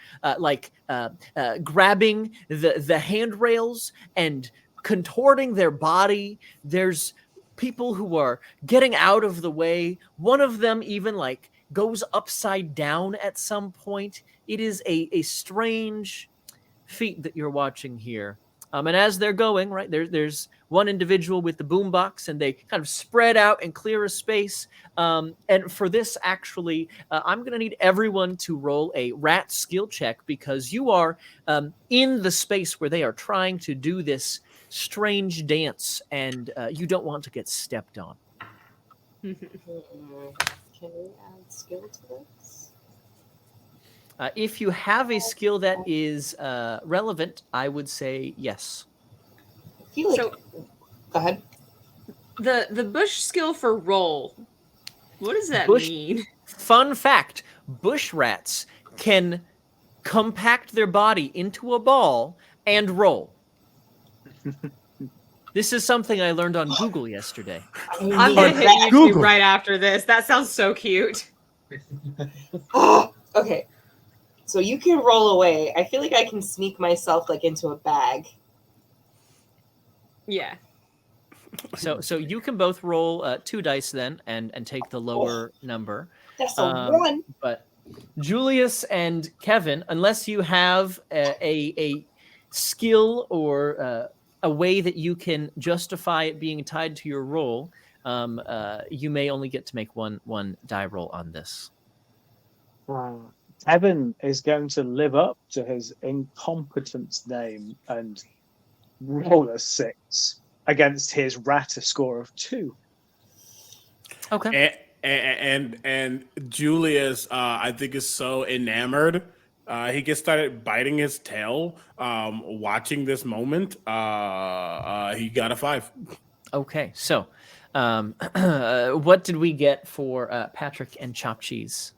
A: grabbing the handrails and contorting their body. There's people who are getting out of the way. One of them even like goes upside down at some point. It is a strange feat that you're watching here. And as they're going, right, there's one individual with the boombox, and they kind of spread out and clear a space. And for this, actually, I'm going to need everyone to roll a rat skill check because you are in the space where they are trying to do this strange dance, and you don't want to get stepped on.
C: Can we add skill to this?
A: If you have a skill that is relevant, I would say yes.
C: I feel like...
B: So-
C: Go ahead.
B: The bush skill for roll. What does that
A: Bush-
B: mean?
A: Fun fact, bush rats can compact their body into a ball and roll. This is something I learned on Google yesterday.
B: I'm gonna hit YouTube
D: Google.
B: right after this. That sounds so cute.
C: Okay. So you can roll away. I feel like I can sneak myself like into a bag.
B: Yeah.
A: So you can both roll 2 dice then and take the lower number.
C: That's a one.
A: But Julius and Kevin, unless you have a skill or a way that you can justify it being tied to your roll, you may only get to make one die roll on this.
E: Evan is going to live up to his incompetence name and roll a 6 against his rat a score of 2.
A: Okay.
D: And Julius, I think, is so enamored. He gets started biting his tail. Watching this moment, he got a 5.
A: Okay. So, what did we get for Patrick and Chopped Cheese?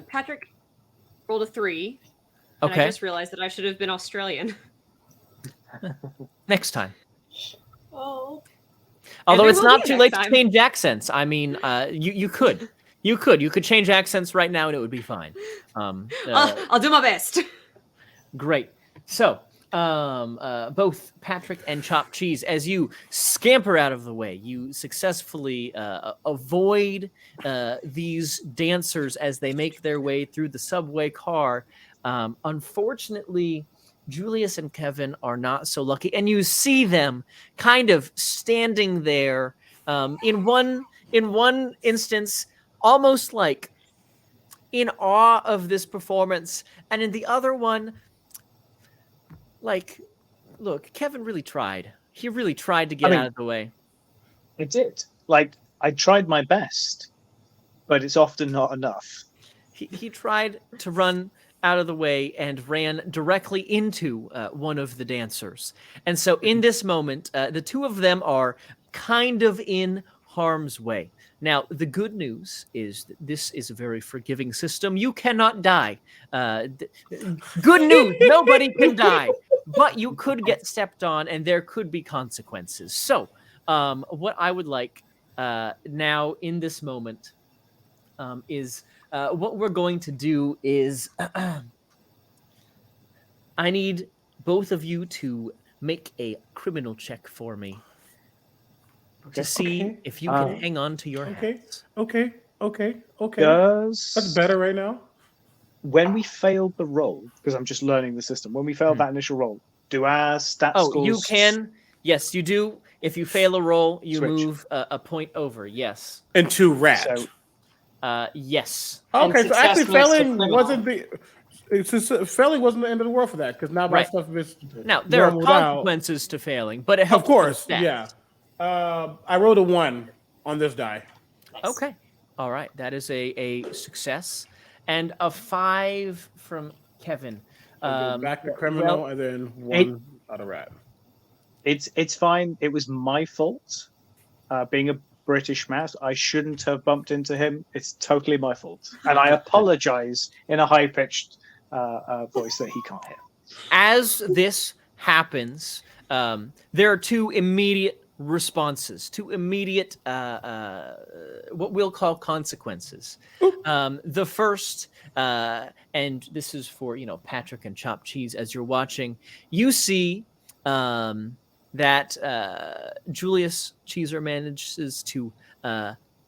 B: Patrick rolled a 3. And
A: Okay.
B: I just realized that I should have been Australian.
A: Next time.
C: Oh.
A: Although
B: there
A: it's
B: will
A: not
B: be
A: too
B: next
A: late
B: time.
A: to change accents. I mean, you could change accents right now and it would be fine.
B: I'll do my best.
A: Great. So, both Patrick and Chopped Cheese, as you scamper out of the way, you successfully avoid these dancers as they make their way through the subway car. Unfortunately, Julius and Kevin are not so lucky, and you see them kind of standing there. In one instance, almost like in awe of this performance, and in the other one, like, look, Kevin really tried. He really tried to get out of the way.
E: I did. Like, I tried my best, but it's often not enough.
A: He tried to run out of the way and ran directly into one of the dancers. And so in this moment, the two of them are kind of in harm's way. Now, the good news is that this is a very forgiving system. You cannot die. Good news, nobody can die. But you could get stepped on and there could be consequences. So what I would like now in this moment is what we're going to do is I need both of you to make a criminal check for me to see if you can hang on to your hats.
D: Okay.
E: Does
D: That's better right now.
E: when we failed the roll, because I'm just learning the system, when we failed that initial roll, do our stat
A: Oh,
E: scores...
A: you can. Yes, you do. If you fail a roll, you
E: Switch.
A: move a point over. Yes.
D: And 2 rat.
E: So,
A: Yes.
C: And
D: Okay, so actually
C: success makes the
D: failing
C: criminal.
D: wasn't the. It's just failing wasn't the end of the world for that because now my
A: Right.
D: stuff is
A: Now, there are
D: normaled out.
A: consequences to failing, but it
D: Of
A: helps.
D: course,
A: with
D: yeah.
A: stats.
D: I rolled a 1 on this die.
C: Nice.
A: Okay. All right. That is a success. And a 5 from Kevin.
D: I go back to criminal
A: Well,
D: and then 1 out of rat.
E: It's fine. It was my fault. Being a British mouse, I shouldn't have bumped into him. It's totally my fault, and I apologize in a high pitched voice that he can't hear.
A: as this happens, there are two immediate responses, two immediate what we'll call consequences. The first, and this is for Patrick and Chopped Cheese as you're watching, you see that Julius Cheeser manages to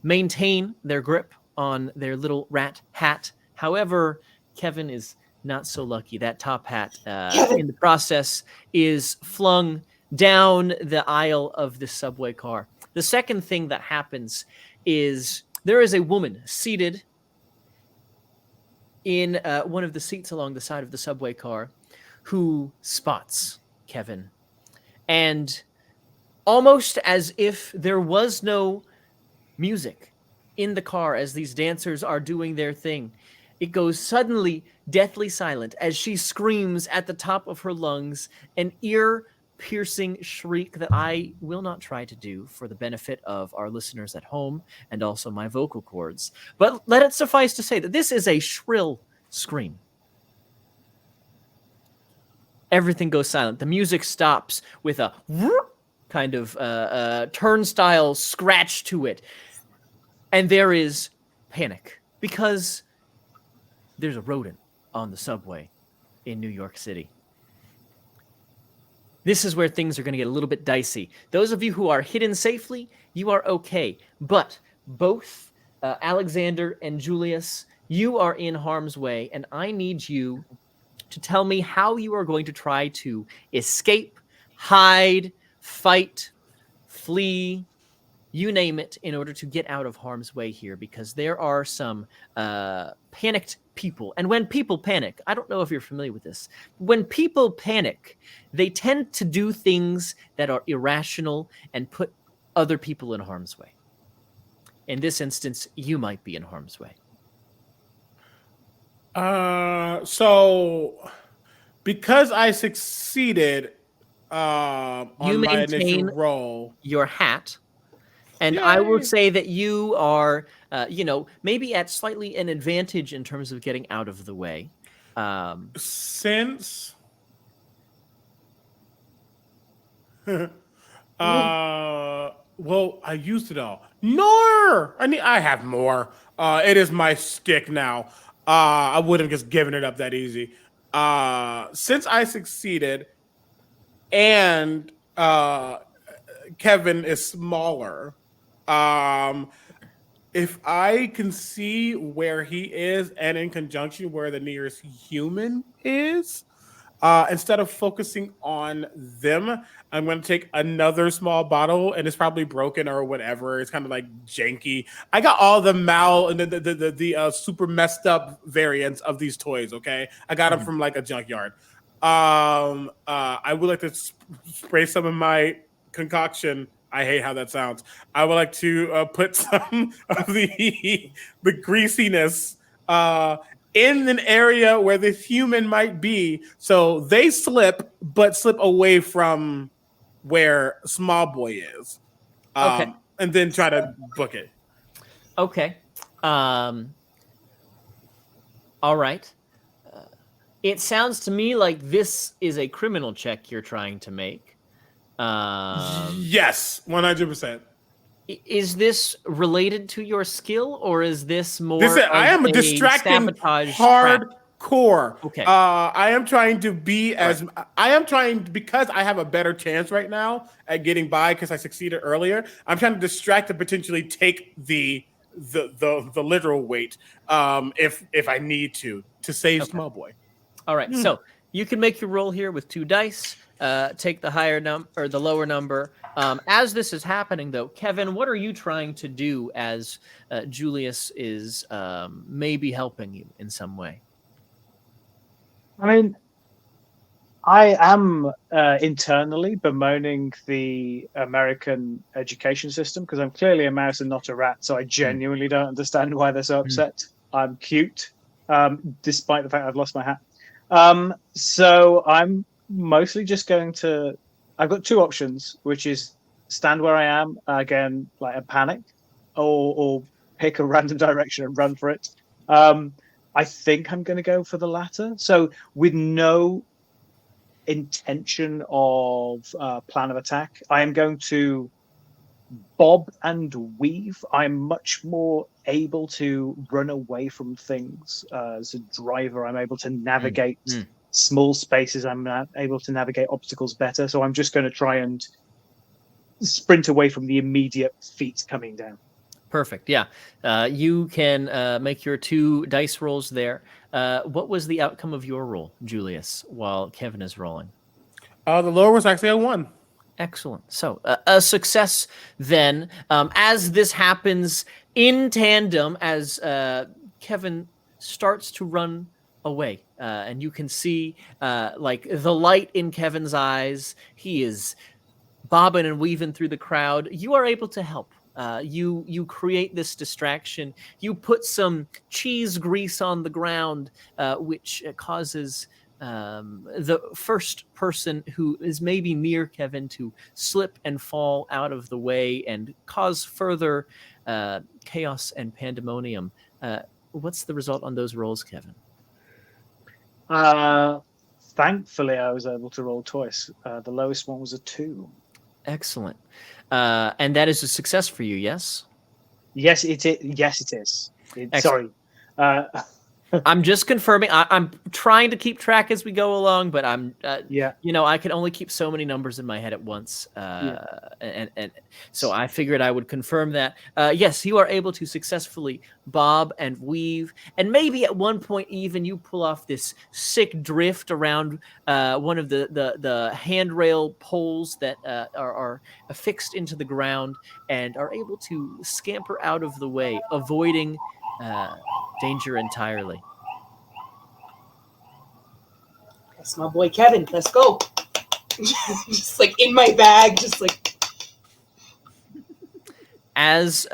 A: maintain their grip on their little rat hat. However, Kevin is not so lucky. That top hat in the process is flung down the aisle of the subway car. The second thing that happens is there is a woman seated in one of the seats along the side of the subway car who spots Kevin. And almost as if there was no music in the car as these dancers are doing their thing, it goes suddenly deathly silent as she screams at the top of her lungs an ear-piercing shriek that I will not try to do for the benefit of our listeners at home and also my vocal cords. But let it suffice to say that this is a shrill scream. Everything goes silent. The music stops with a kind of turnstile scratch to it. And there is panic because there's a rodent on the subway in New York City. This is where things are going to get a little bit dicey. Those of you who are hidden safely, you are okay. But both Alexander and Julius, you are in harm's way, and I need you to tell me how you are going to try to escape, hide, fight, flee, you name it, in order to get out of harm's way here, because there are some panicked people. And when people panic, I don't know if you're familiar with this, when people panic, they tend to do things that are irrational and put other people in harm's way. In this instance, you might be in harm's way.
D: So because I succeeded on
A: You
D: my initial
A: maintain
D: roll,
A: your hat. And I will
D: Yay.
A: say that you are, maybe at slightly an advantage in terms of getting out of the way.
D: Since well, I used it all. No, I have more. It is my stick now. I wouldn't have just given it up that easy. Since I succeeded, and Kevin is smaller. If I can see where he is, and in conjunction where the nearest human is, instead of focusing on them, I'm going to take another small bottle, and it's probably broken or whatever. It's kind of like janky. I got all the and the super messed up variants of these toys. Okay, I got them from like a junkyard. I would like to spray some of my concoction. I hate how that sounds. I would like to put some of the greasiness in an area where the human might be, so they slip, but slip away from where Small Boy is.
A: Okay.
D: And then try to book it.
A: Okay. All right. It sounds to me like this is a criminal check you're trying to make.
D: Yes, 100%.
A: Is this related to your skill, or is this more?
D: I am a distracting
A: sabotage
D: hardcore.
A: Okay.
D: I am trying to be because I have a better chance right now at getting by because I succeeded earlier. I'm trying to distract and potentially take the literal weight if I need to save Small Boy.
A: All right. So you can make your roll here with 2 dice. Take the higher number or the lower number. As this is happening, though, Kevin, what are you trying to do as Julius is maybe helping you in some way?
E: I mean, I am internally bemoaning the American education system because I'm clearly a mouse and not a rat, so I genuinely don't understand why they're so upset. I'm cute, despite the fact I've lost my hat. So I'm mostly just going to. I've got two options, which is stand where I am again, like a panic, or pick a random direction and run for it. I think I'm going to go for the latter. So with no intention of plan of attack, I am going to bob and weave. I'm much more able to run away from things as a driver. I'm able to navigate small spaces. I'm able to navigate obstacles better. So I'm just going to try and sprint away from the immediate feet coming down.
A: Perfect. Yeah. You can make your 2 dice rolls there. What was the outcome of your roll, Julius, while Kevin is rolling?
D: The lower was actually a 1.
A: Excellent. So a success then. As this happens in tandem, as Kevin starts to run away, and you can see like the light in Kevin's eyes. He is bobbing and weaving through the crowd. You are able to help. You create this distraction. You put some cheese grease on the ground, which causes the first person who is maybe near Kevin to slip and fall out of the way and cause further chaos and pandemonium. What's the result on those rolls, Kevin?
E: Thankfully, I was able to roll twice. The lowest one was a 2.
A: Excellent. And that is a success for you, yes?
E: Yes, it is. Yes, it is. Sorry.
A: I'm just confirming. I'm trying to keep track as we go along, but I'm, I can only keep so many numbers in my head at once. And so I figured I would confirm that. Yes, you are able to successfully bob and weave. And maybe at one point, even you pull off this sick drift around one of the handrail poles that are affixed into the ground and are able to scamper out of the way, avoiding danger entirely.
C: That's my boy Kevin. Let's go. Just like in my bag, just like.
A: As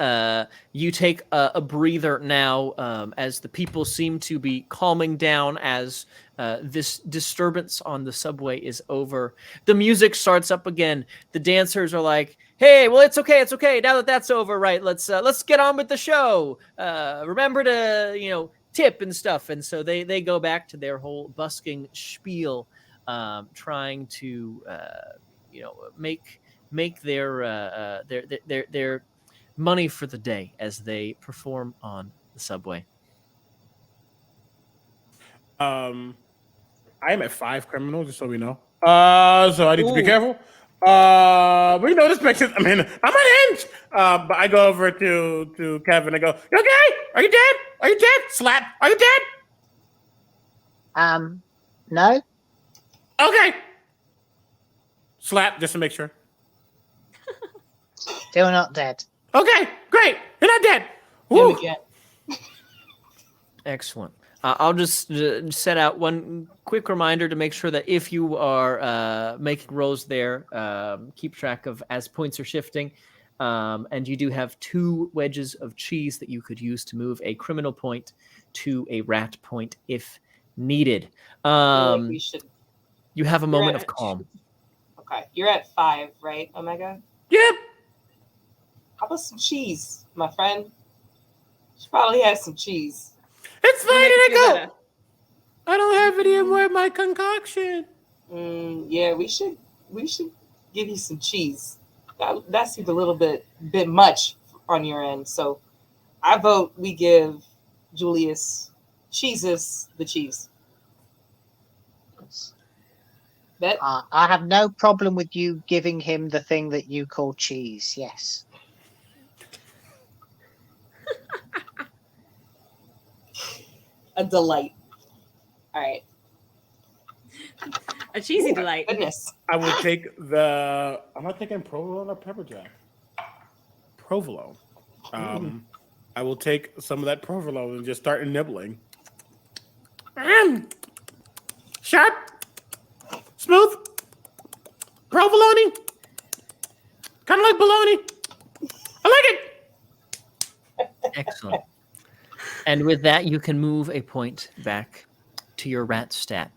A: you take a breather now, as the people seem to be calming down as this disturbance on the subway is over, the music starts up again. The dancers are like, "Hey, well, it's okay. Now that that's over, right? Let's get on with the show. Remember to tip and stuff." And so they go back to their whole busking spiel, trying to make their money for the day as they perform on the subway.
D: I am at 5 criminals, just so we know. So I need to be careful. But this makes it. I mean, I'm unhinged. But I go over to Kevin. I go, "You okay? Are you dead? Are you dead? Slap. Are you dead?"
F: No.
D: Okay. Slap, just to make sure.
F: Still not dead.
D: Okay, great. You're not dead.
C: Woo.
A: Excellent. I'll just set out one quick reminder to make sure that if you are making rolls there, keep track of as points are shifting. And you do have 2 wedges of cheese that you could use to move a criminal point to a rat point if needed.
C: We should.
A: You have a moment of calm.
C: Okay, you're at 5, right, Omega?
D: Yep.
C: How about some cheese, my friend? She probably has some cheese.
D: It's fine, I go. I don't have any more of my concoction.
C: Yeah, we should give you some cheese. That seems a little bit much on your end. So I vote we give Julius the cheese. Bet?
F: I have no problem with you giving him the thing that you call cheese. Yes.
C: A delight. All right.
B: A cheesy delight.
C: Goodness.
D: I would take I'm not thinking provolone or pepper jack. Provolone. I will take some of that provolone and just start nibbling. Sharp, smooth, provolone, kind of like bologna. I like it.
A: Excellent. And with that, you can move a point back to your rat stat.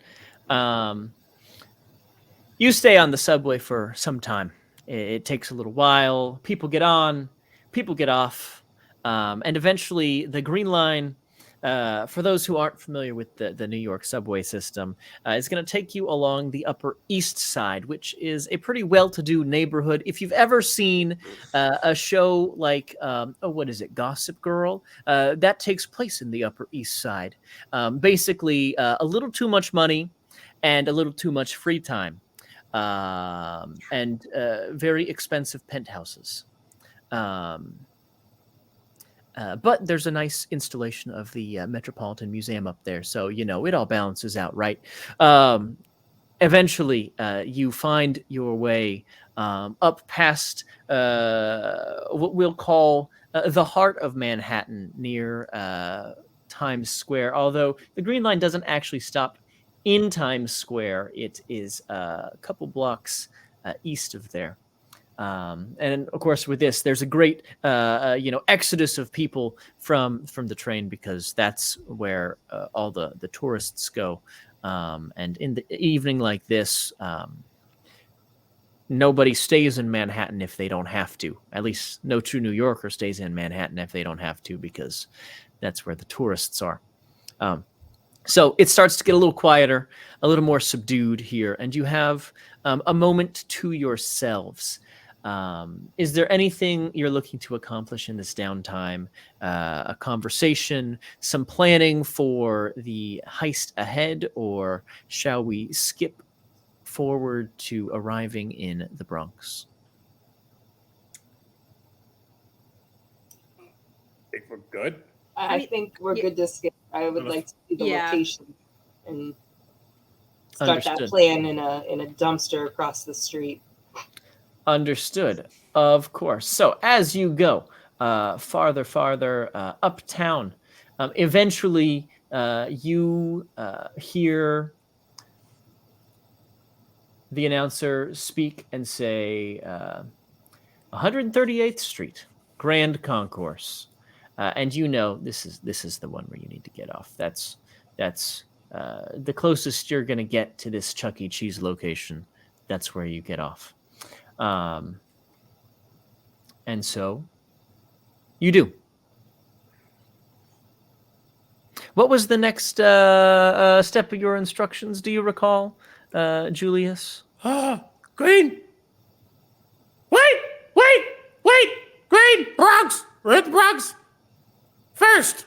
A: You stay on the subway for some time. It takes a little while. People get on, people get off, and eventually the Green Line, for those who aren't familiar with the New York subway system, is going to take you along the Upper East Side, which is a pretty well-to-do neighborhood. If you've ever seen a show like, what is it, Gossip Girl, that takes place in the Upper East Side. Basically, a little too much money and a little too much free time. And very expensive penthouses. But there's a nice installation of the Metropolitan Museum up there. So, it all balances out, right? Eventually, you find your way up past what we'll call the heart of Manhattan near Times Square. Although the Green Line doesn't actually stop in Times Square, it is a couple blocks east of there. And of course, with this, there's a great, exodus of people from the train because that's where all the tourists go. And in the evening like this, nobody stays in Manhattan if they don't have to. At least no true New Yorker stays in Manhattan if they don't have to, because that's where the tourists are. So it starts to get a little quieter, a little more subdued here, and you have a moment to yourselves. Is there anything you're looking to accomplish in this downtime? A conversation, some planning for the heist ahead, or shall we skip forward to arriving in the Bronx?
D: I think we're good.
C: I think we're good to skip. I would like to see the location and start that plan in a dumpster across the street.
A: Understood. Of course. So as you go farther uptown, eventually you hear the announcer speak and say 138th Street, Grand Concourse. And this is the one where you need to get off. That's the closest you're going to get to this Chuck E. Cheese location. That's where you get off. And so you do. What was the next step of your instructions? Do you recall, Julius?
D: Green. Wait. Green. Bronx. We're at the Bronx. First.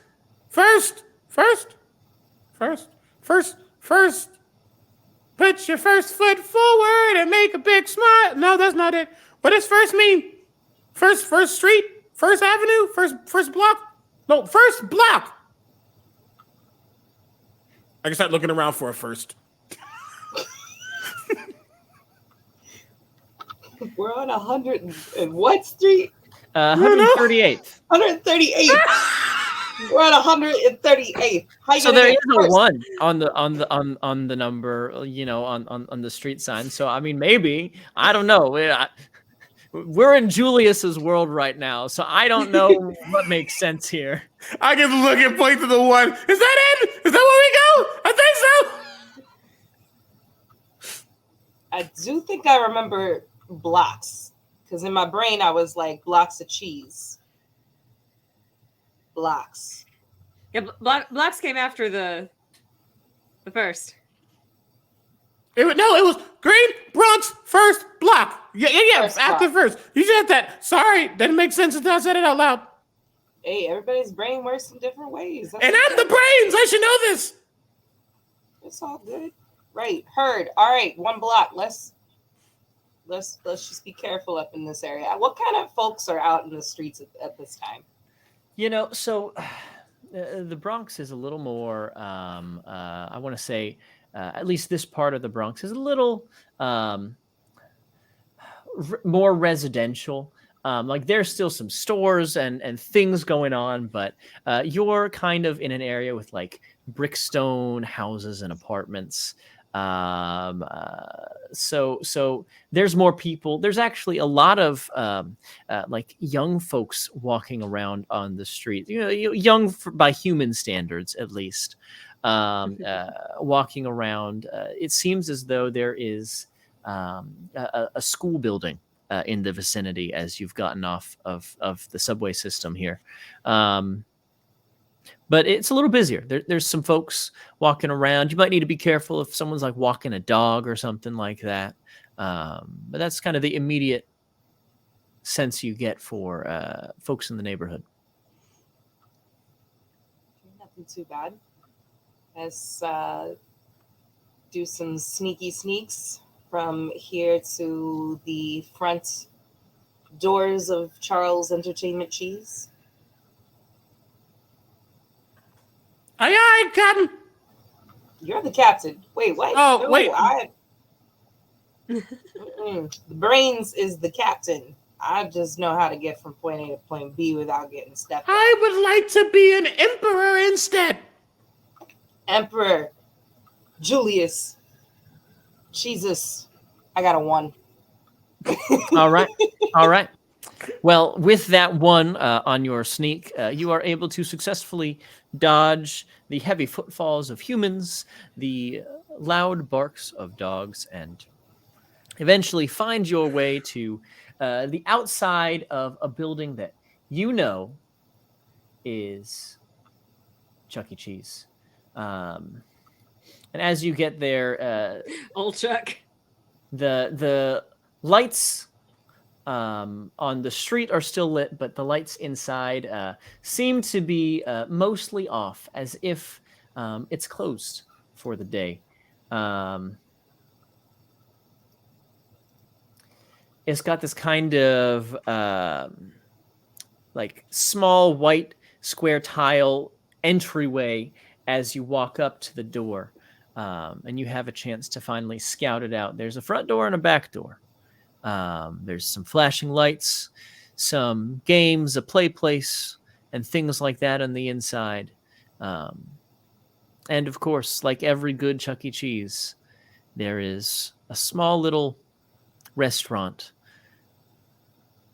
D: Put your first foot forward and make a big smile. No, that's not it. What does first mean? First street? First avenue? First block? No, first block. I can start looking around for a first.
C: We're on 100 and what street?
A: 138th.
C: 138th. We're at 138th.
A: So there is a 1 on the number, on the street sign. So I mean, maybe, I don't know. We're in Julius's world right now, so I don't know what makes sense here.
D: I can look and point to the 1. Is that it? Is that where we go? I think
C: so. I do think I remember blocks, because in my brain I was like blocks of cheese. Blocks.
B: Yeah, blocks came after the first.
D: It was Green Bronx first block. Yeah. First after block. First. You said that. Sorry, didn't make sense until I said it out loud.
C: Hey, everybody's brain works in different ways.
D: And I'm the brains. I should know this.
C: It's all good. Right. Heard. All right. 1 block. Let's just be careful up in this area. What kind of folks are out in the streets at this time?
A: So the Bronx is a little more, I want to say, at least this part of the Bronx is a little more residential. Like there's still some stores and things going on, but you're kind of in an area with like brickstone houses and apartments. So there's more people. There's actually a lot of like young folks walking around on the street. Young by human standards, at least, walking around. It seems as though there is a school building in the vicinity as you've gotten off of the subway system here. But it's a little busier. There's some folks walking around. You might need to be careful if someone's like walking a dog or something like that. But that's kind of the immediate sense you get for folks in the neighborhood.
C: Nothing too bad. Let's do some sneaky sneaks from here to the front doors of Charles Entertainment Cheese.
D: Aye, aye, Captain.
C: You're the captain. Wait, what?
D: Oh,
C: No,
D: wait.
C: The brains is the captain. I just know how to get from point A to point B without getting stepped on.
D: I would like to be an emperor instead.
C: Emperor Julius. Jesus. I got a 1.
A: All right. All right. Well, with that 1 on your sneak, you are able to successfully dodge the heavy footfalls of humans, the loud barks of dogs, and eventually find your way to the outside of a building that you know is Chuck E. Cheese. And as you get there,
B: Old Chuck.
A: the lights on the street are still lit, but the lights inside seem to be mostly off, as if it's closed for the day. It's got this kind of like small white square tile entryway as you walk up to the door, and you have a chance to finally scout it out. There's a front door and a back door. There's some flashing lights, some games, a play place, and things like that on the inside. And of course, like every good Chuck E. Cheese, there is a small little restaurant.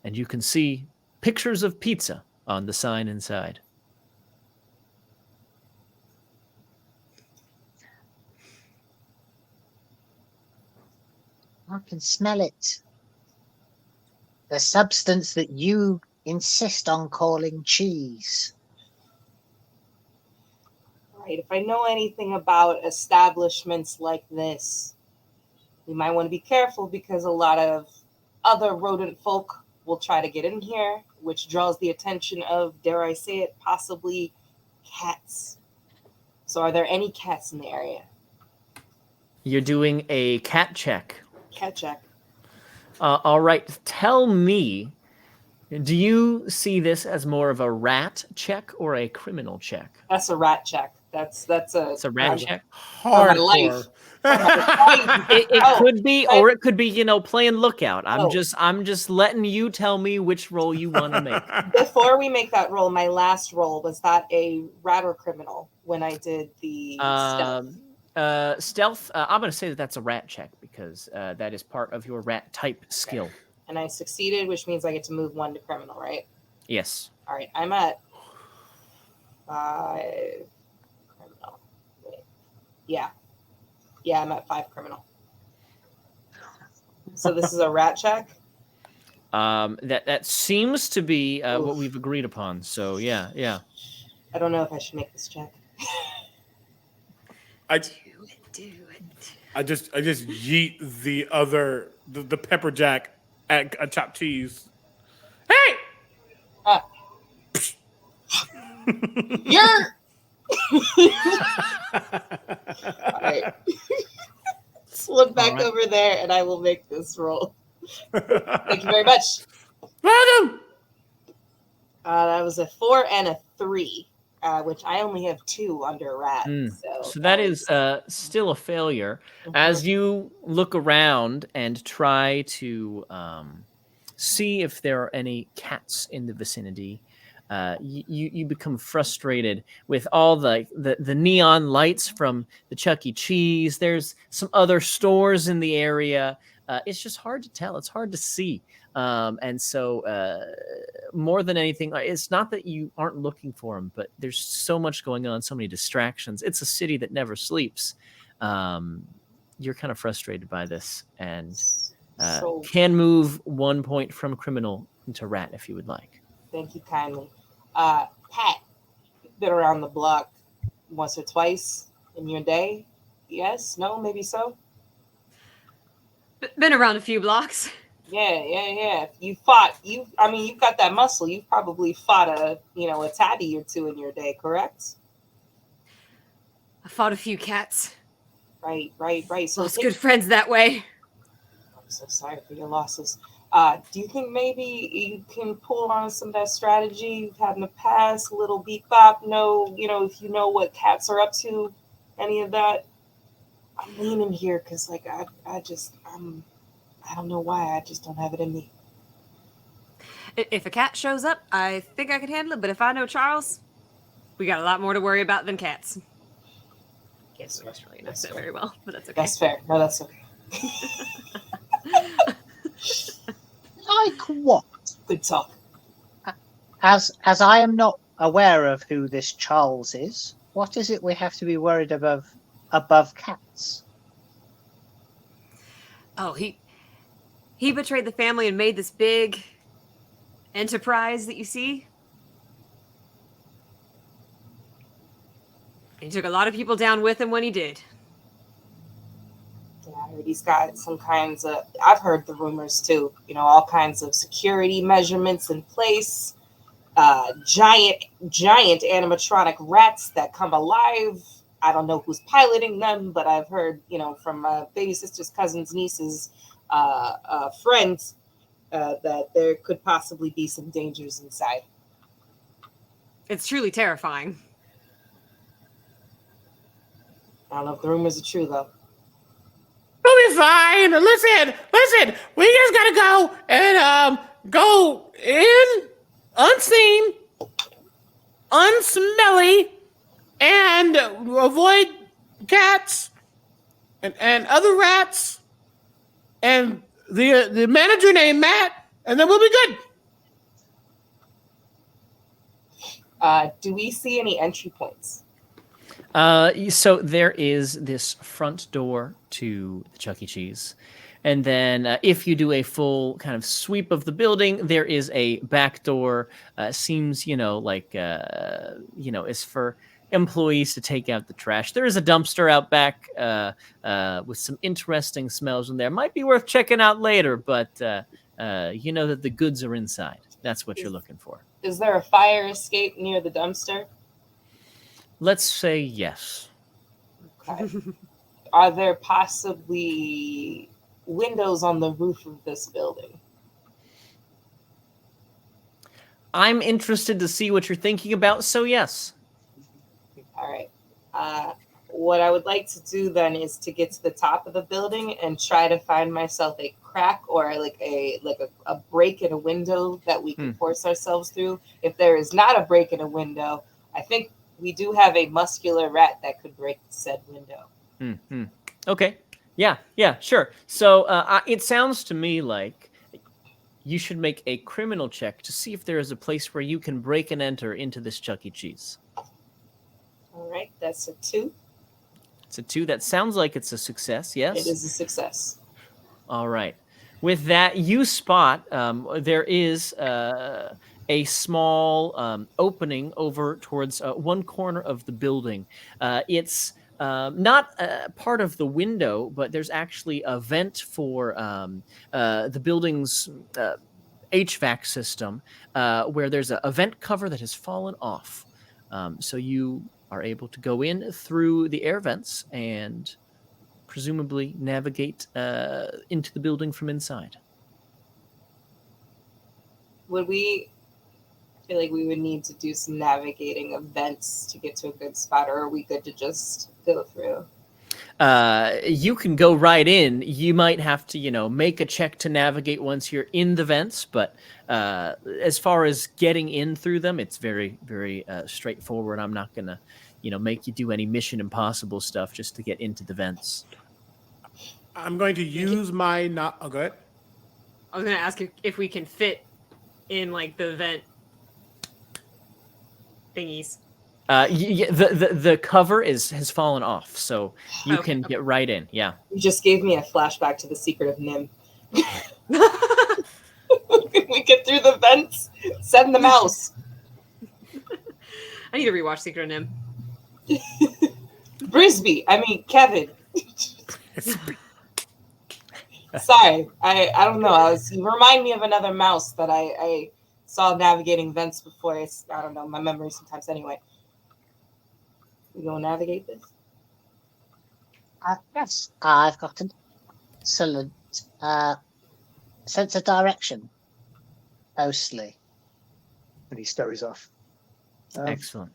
A: And you can see pictures of pizza on the sign inside.
F: I can smell it. The substance that you insist on calling cheese.
C: Right. If I know anything about establishments like this, we might want to be careful because a lot of other rodent folk will try to get in here, which draws the attention of, dare I say it, possibly cats. So are there any cats in the area?
A: You're doing a cat check.
C: Cat check.
A: All right. Tell me, do you see this as more of a rat check or a criminal check?
C: That's a rat check. It's
A: a rat check.
D: Hardcore.
A: It could be, or it could be, playing lookout. I'm just letting you tell me which roll you want to make.
C: Before we make that roll, my last roll, was that a rat or criminal when I did the stealth?
A: Stealth. I'm going to say that that's a rat check because that is part of your rat type skill.
C: And I succeeded, which means I get to move 1 to criminal, right?
A: Yes.
C: All right. I'm at 5 criminal. Wait. Yeah. Yeah, I'm at 5 criminal. So this is a rat check?
A: That seems to be what we've agreed upon. So yeah.
C: I don't know if I should make this check.
B: Do it.
D: I just yeet the pepper jack at a chopped cheese. Hey!
C: You're all right. Slip back over there and I will make this roll. Thank you very much.
D: Welcome.
C: That was a 4 and a 3, which I only have 2 under rat.
A: So that is still a failure. As you look around and try to see if there are any cats in the vicinity, you become frustrated with all the neon lights from the Chuck E. Cheese. There's some other stores in the area. It's just hard to tell. It's hard to see. And so more than anything, it's not that you aren't looking for them, but there's so much going on, so many distractions. It's a city that never sleeps. You're kind of frustrated by this, and
C: So
A: can move 1 point from criminal into rat if you would like.
C: thank you kindly. Pat, you've been around the block once or twice in your day. Yes? No? Maybe so?
B: Been around a few blocks.
C: Yeah. You've got that muscle. You've probably fought a tabby or two in your day, correct?
B: I fought a few cats.
C: Right. So
B: Lost good friends that way.
C: I'm so sorry for your losses. Do you think maybe you can pull on some of that strategy you've had in the past? A little beep bop, if you know what cats are up to, any of that? I'm leaning here because I don't know why, I just don't have it in me.
B: If a cat shows up, I think I could handle it. But if I know Charles, we got a lot more to worry about than cats. Can't do Australian accent very well, but that's okay.
C: That's fair. No, that's okay.
F: Like what?
C: Good talk.
F: As I am not aware of who this Charles is, what is it we have to be worried above cats?
B: Oh, he betrayed the family and made this big enterprise that you see. He took a lot of people down with him when he did.
C: Yeah, I heard he's got some kinds of, I've heard the rumors too, all kinds of security measurements in place, giant animatronic rats that come alive. I don't know who's piloting them, but I've heard, from baby sisters, cousins, nieces, friends, that there could possibly be some dangers inside.
B: It's truly terrifying.
C: I don't know if the rumors are true, though.
D: We'll be fine. Listen. We just gotta go and go in unseen, unsmelly, and avoid cats and other rats and the manager named Matt, and then we'll be good.
C: Do we see any entry points?
A: So there is this front door to the Chuck E. Cheese. And then if you do a full kind of sweep of the building, there is a back door. Seems, is for employees to take out the trash. There is a dumpster out back with some interesting smells in there. Might be worth checking out later, but you know that the goods are inside. That's what you're looking for.
C: Is there a fire escape near the dumpster?
A: Let's say yes.
C: Okay. Are there possibly windows on the roof of this building?
A: I'm interested to see what you're thinking about, so yes.
C: All right. What I would like to do then is to get to the top of the building and try to find myself a crack or like a break in a window that we can force ourselves through. If there is not a break in a window, I think we do have a muscular rat that could break said window.
A: Mm-hmm. Okay. Yeah, sure. So it sounds to me like you should make a criminal check to see if there is a place where you can break and enter into this Chuck E. Cheese.
C: All right, that's a 2.
A: It's a 2. That sounds like it's a success, yes?
C: It is a success.
A: All right. With that, you spot there is a small opening over towards one corner of the building. It's not part of the window, but there's actually a vent for the building's HVAC system where there's a vent cover that has fallen off. So you are able to go in through the air vents and presumably navigate into the building from inside.
C: I feel like we would need to do some navigating of vents to get to a good spot, or are we good to just go through?
A: you can go right in. You might have to, make a check to navigate once you're in the vents, but as far as getting in through them, it's very, very straightforward. I'm not gonna, make you do any Mission Impossible stuff just to get into the vents.
D: I'm going to use my not. Oh, go ahead.
B: I was gonna ask if we can fit in like the vent thingies.
A: The cover has fallen off, so you
B: Okay.
A: can get right in. Yeah.
C: You just gave me a flashback to the secret of Nim. We get through the vents, send the mouse.
B: I need to rewatch Secret of Nim.
C: Kevin. Sorry, I don't know. You remind me of another mouse that I saw navigating vents before. I don't know, my memory sometimes anyway. We gonna navigate this?
F: Yes, I've got an excellent sense of direction. Mostly.
E: And he stows off.
A: Excellent.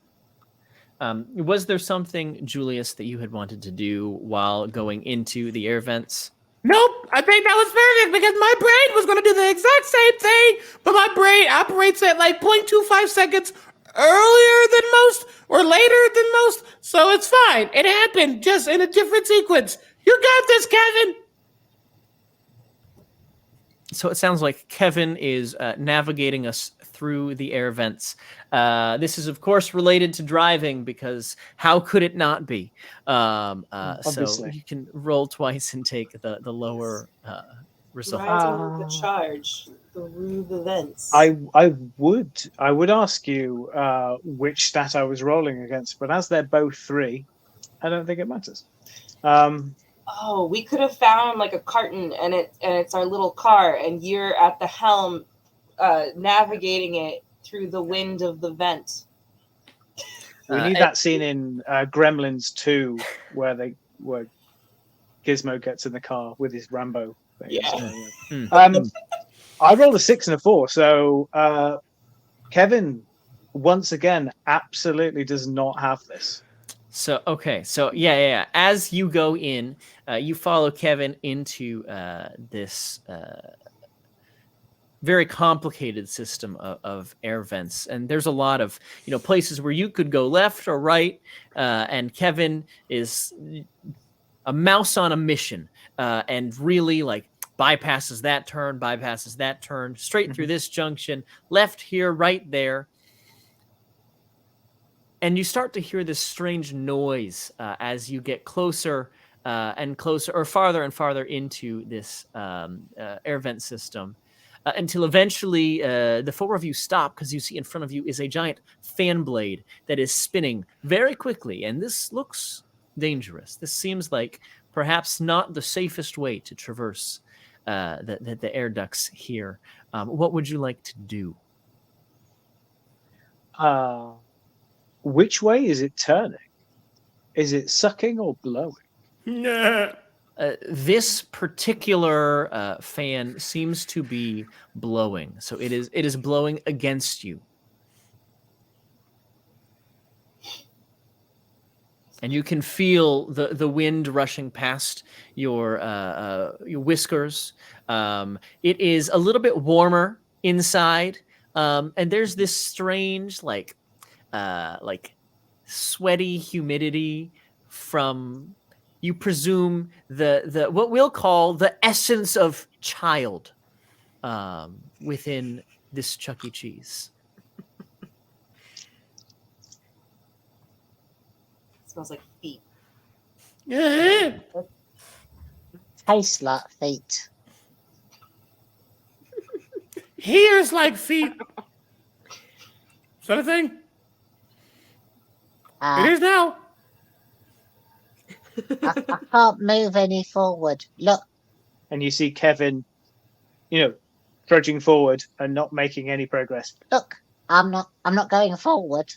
A: Was there something, Julius, that you had wanted to do while going into the air vents?
D: Nope, I think that was perfect because my brain was going to do the exact same thing, but my brain operates at like 0.25 seconds earlier than most or later than most, so it's fine. It happened just in a different sequence. You got this, Kevin.
A: So it sounds like Kevin is navigating us through the air vents. This is, of course, related to driving because how could it not be? So you can roll twice and take the lower result.
C: Rising the charge through the vents.
E: I would ask you which stat I was rolling against, but as they're both 3, I don't think it matters.
C: Oh, we could have found like a carton and it's our little car and you're at the helm navigating it through the wind of the vent.
E: We need that scene in Gremlins 2 where Gizmo gets in the car with his Rambo thing.
C: Yeah.
E: I rolled a 6 and a 4, so Kevin once again absolutely does not have this.
A: So, okay. So, yeah. As you go in, you follow Kevin into this very complicated system of air vents. And there's a lot of, places where you could go left or right. And Kevin is a mouse on a mission and really bypasses that turn, straight through this junction, left here, right there. And you start to hear this strange noise as you get closer and closer, or farther and farther into this air vent system, until eventually the 4 of you stop because you see in front of you is a giant fan blade that is spinning very quickly. And this looks dangerous. This seems like perhaps not the safest way to traverse the air ducts here. What would you like to do?
E: Which way is it turning? Is it sucking or blowing?
D: Nah.
A: This particular fan seems to be blowing, so it is blowing against you, and you can feel the wind rushing past your whiskers. It is a little bit warmer inside, and there's this strange like sweaty humidity from, you presume, the what we'll call the essence of child within this Chuck E. Cheese.
C: It smells like feet.
D: Yeah.
F: Tastes like feet.
D: Here's like feet. Is that a thing? It is now.
F: I can't move any forward. Look.
E: And you see Kevin, trudging forward and not making any progress.
F: Look, I'm not going forward.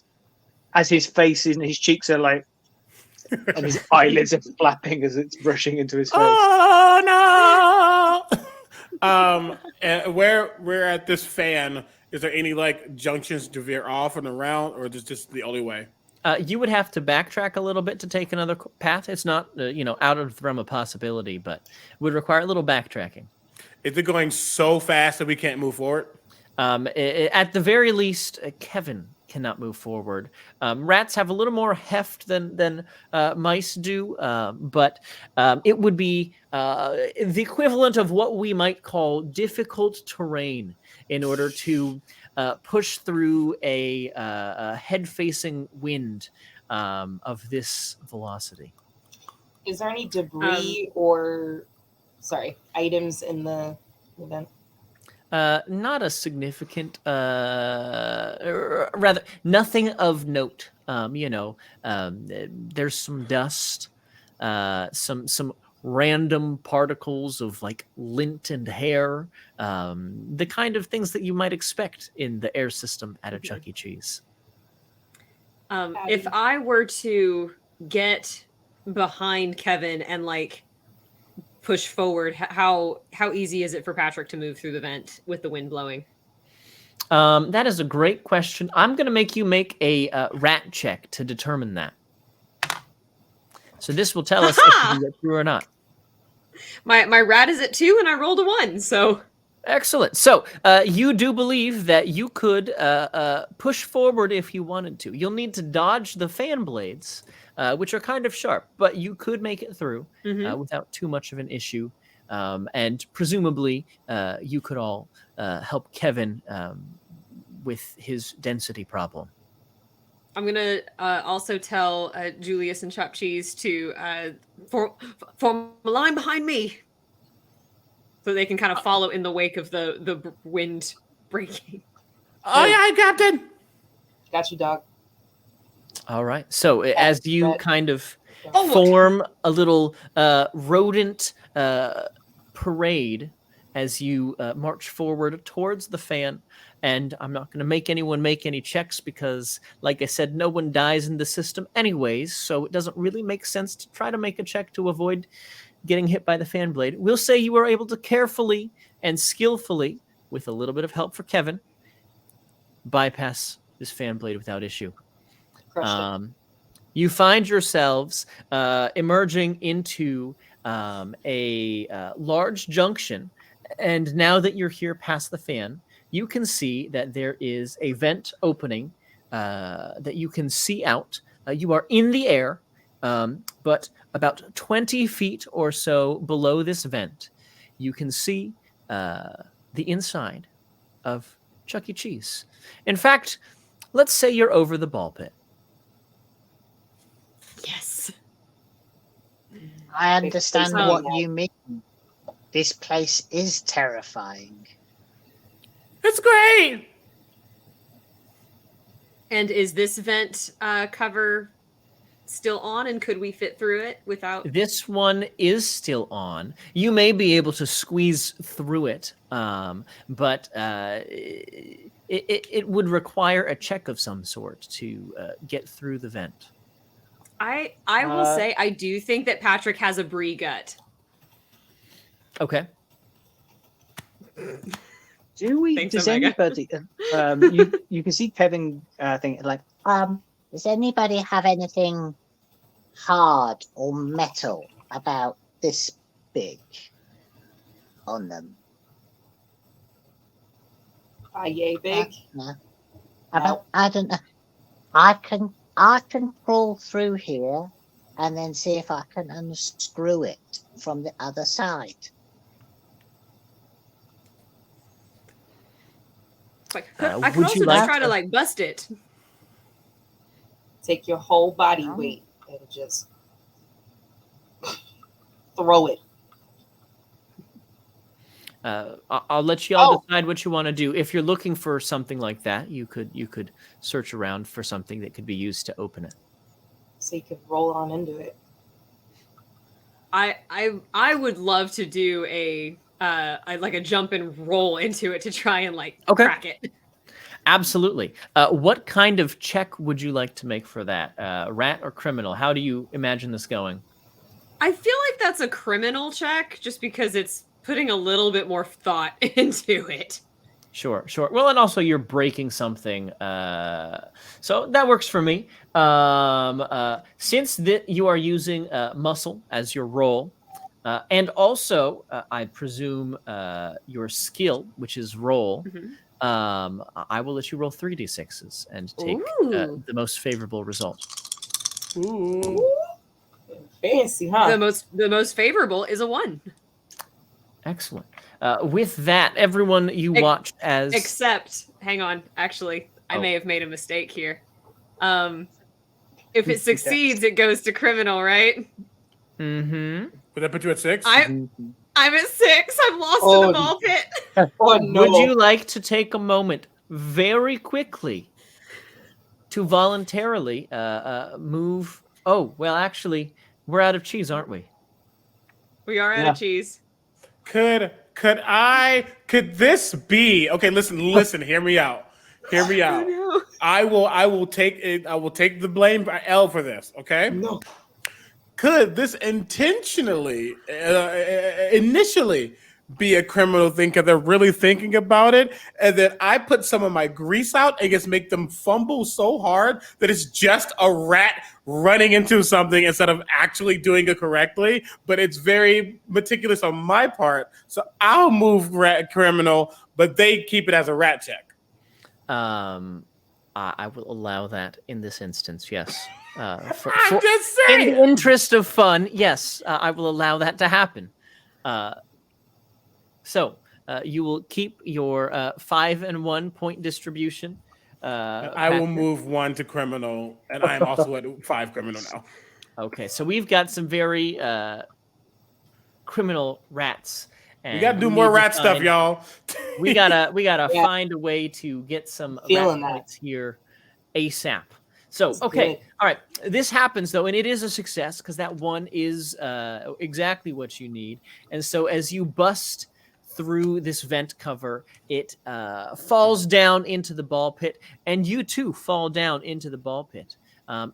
E: As his face and his cheeks are like, and his eyelids are flapping as it's rushing into his face.
D: Oh no! And where we're at this fan, is there any junctions to veer off and around, or is this just the only way?
A: You would have to backtrack a little bit to take another path. It's not, out of the realm of possibility, but would require a little backtracking.
D: Is it going so fast that we can't move forward?
A: At the very least, Kevin cannot move forward. Rats have a little more heft than mice do, but it would be the equivalent of what we might call difficult terrain in order to push through a head-facing wind of this velocity.
C: Is there any debris or, items in the event?
A: Not a significant, rather, nothing of note. There's some dust, some random particles of like lint and hair, the kind of things that you might expect in the air system at a Chuck E. Cheese.
B: If I were to get behind Kevin and like push forward, how easy is it for Patrick to move through the vent with the wind blowing?
A: That is a great question. I'm going to make you make a rat check to determine that. So this will tell us if you can get through or not.
B: My rat is at 2 and I rolled a 1, so
A: excellent. So you do believe that you could push forward if you wanted to. You'll need to dodge the fan blades, which are kind of sharp, but you could make it through without too much of an issue. And presumably you could all help Kevin with his density problem.
B: I'm going to also tell Julius and Chopped Cheese to form a line behind me so they can kind of follow in the wake of the wind breaking.
D: Aye, Captain.
C: Got you, dog.
A: All right. So as you kind of
B: Oh,
A: form a little rodent parade as you march forward towards the fan, and I'm not going to make anyone make any checks because, like I said, no one dies in the system anyways, so it doesn't really make sense to try to make a check to avoid getting hit by the fan blade. We'll say you were able to carefully and skillfully, with a little bit of help for Kevin, bypass this fan blade without issue. You find yourselves emerging into a large junction, and now that you're here past the fan, you can see that there is a vent opening that you can see out. You are in the air, but about 20 feet or so below this vent, you can see the inside of Chuck E. Cheese. In fact, let's say you're over the ball pit.
B: Yes.
F: I understand
B: Oh,
F: what you mean. This place is terrifying.
D: It's great.
B: And is this vent cover still on, and could we fit through it without...
A: This one is still on. You may be able to squeeze through it, but it would require a check of some sort to get through the vent.
B: I will say I do think that Patrick has a brie gut.
A: Okay.
B: Thanks,
E: Does
B: Omega.
E: anybody? You can see Kevin think like,
F: Does anybody have anything hard or metal about this big on them?
C: Yay big.
F: No. I don't know. I can crawl through here and then see if I can unscrew it from the other side.
B: Like, I
A: would
B: could also
A: you
B: just
A: like
B: try
A: to-
B: to like bust it.
C: Take your whole body
F: Oh.
C: weight and just throw it.
A: I'll let you all decide what you want to do. If you're looking for something like that, you could search around for something that could be used to open it.
C: So you could roll on into it.
B: I would love to do a jump and roll into it to try and like
A: Okay.
B: crack it.
A: Absolutely. What kind of check would you like to make for that? Rat or criminal? How do you imagine this going?
B: I feel like that's a criminal check just because it's putting a little bit more thought into it.
A: Sure, sure. Well, and also you're breaking something, so that works for me. Since you are using muscle as your roll, and also I presume your skill, which is roll,
B: Mhm.
A: I will let you roll 3d6s and take
B: Ooh.
A: the most favorable result.
D: Ooh.
C: Fancy, huh?
B: The most favorable is a 1.
A: Excellent. With that, everyone, you
B: Ex-
A: watch as
B: Except, hang on, actually, I
A: Oh.
B: may have made a mistake here. If it
E: Yes.
B: succeeds, it goes to criminal, right?
A: Mm-hmm.
D: Would that put you at 6?
B: I'm at 6. I'm lost
C: Oh,
B: in the ball pit.
C: Oh no!
A: Would you like to take a moment very quickly to voluntarily move? Oh, well, actually, we're out of cheese, aren't we?
B: We are out
E: Yeah.
B: of cheese.
D: Could this be okay? Listen. Hear me out. Hear me out.
B: Oh
D: I will take it. I will take the blame for L for this. Okay.
C: No.
D: Could this initially be a criminal thing because they're really thinking about it, and then I put some of my grease out and just make them fumble so hard that it's just a rat running into something instead of actually doing it correctly. But it's very meticulous on my part, so I'll move rat criminal, but they keep it as a rat check.
A: I will allow that in this instance. Yes.
D: I'm just
A: in the
D: saying.
A: interest of fun, yes, I will allow that to happen. So you will keep your 5 and 1 point distribution.
D: I will
A: Patrick.
D: move 1 to criminal, and I'm also at 5 criminal now.
A: Okay, so we've got some very criminal rats. And
D: We got to do
A: we
D: more
A: need to
D: rat stuff,
A: find-
D: y'all.
A: We gotta
C: Yeah.
A: find a way to get some rat
C: Feeling that.
A: points here ASAP. So
C: Let's
A: okay,
C: do it.
A: all right. This happens though, and it is a success because that 1 is exactly what you need. And so as you bust through this vent cover, it falls down into the ball pit, and you too fall down into the ball pit.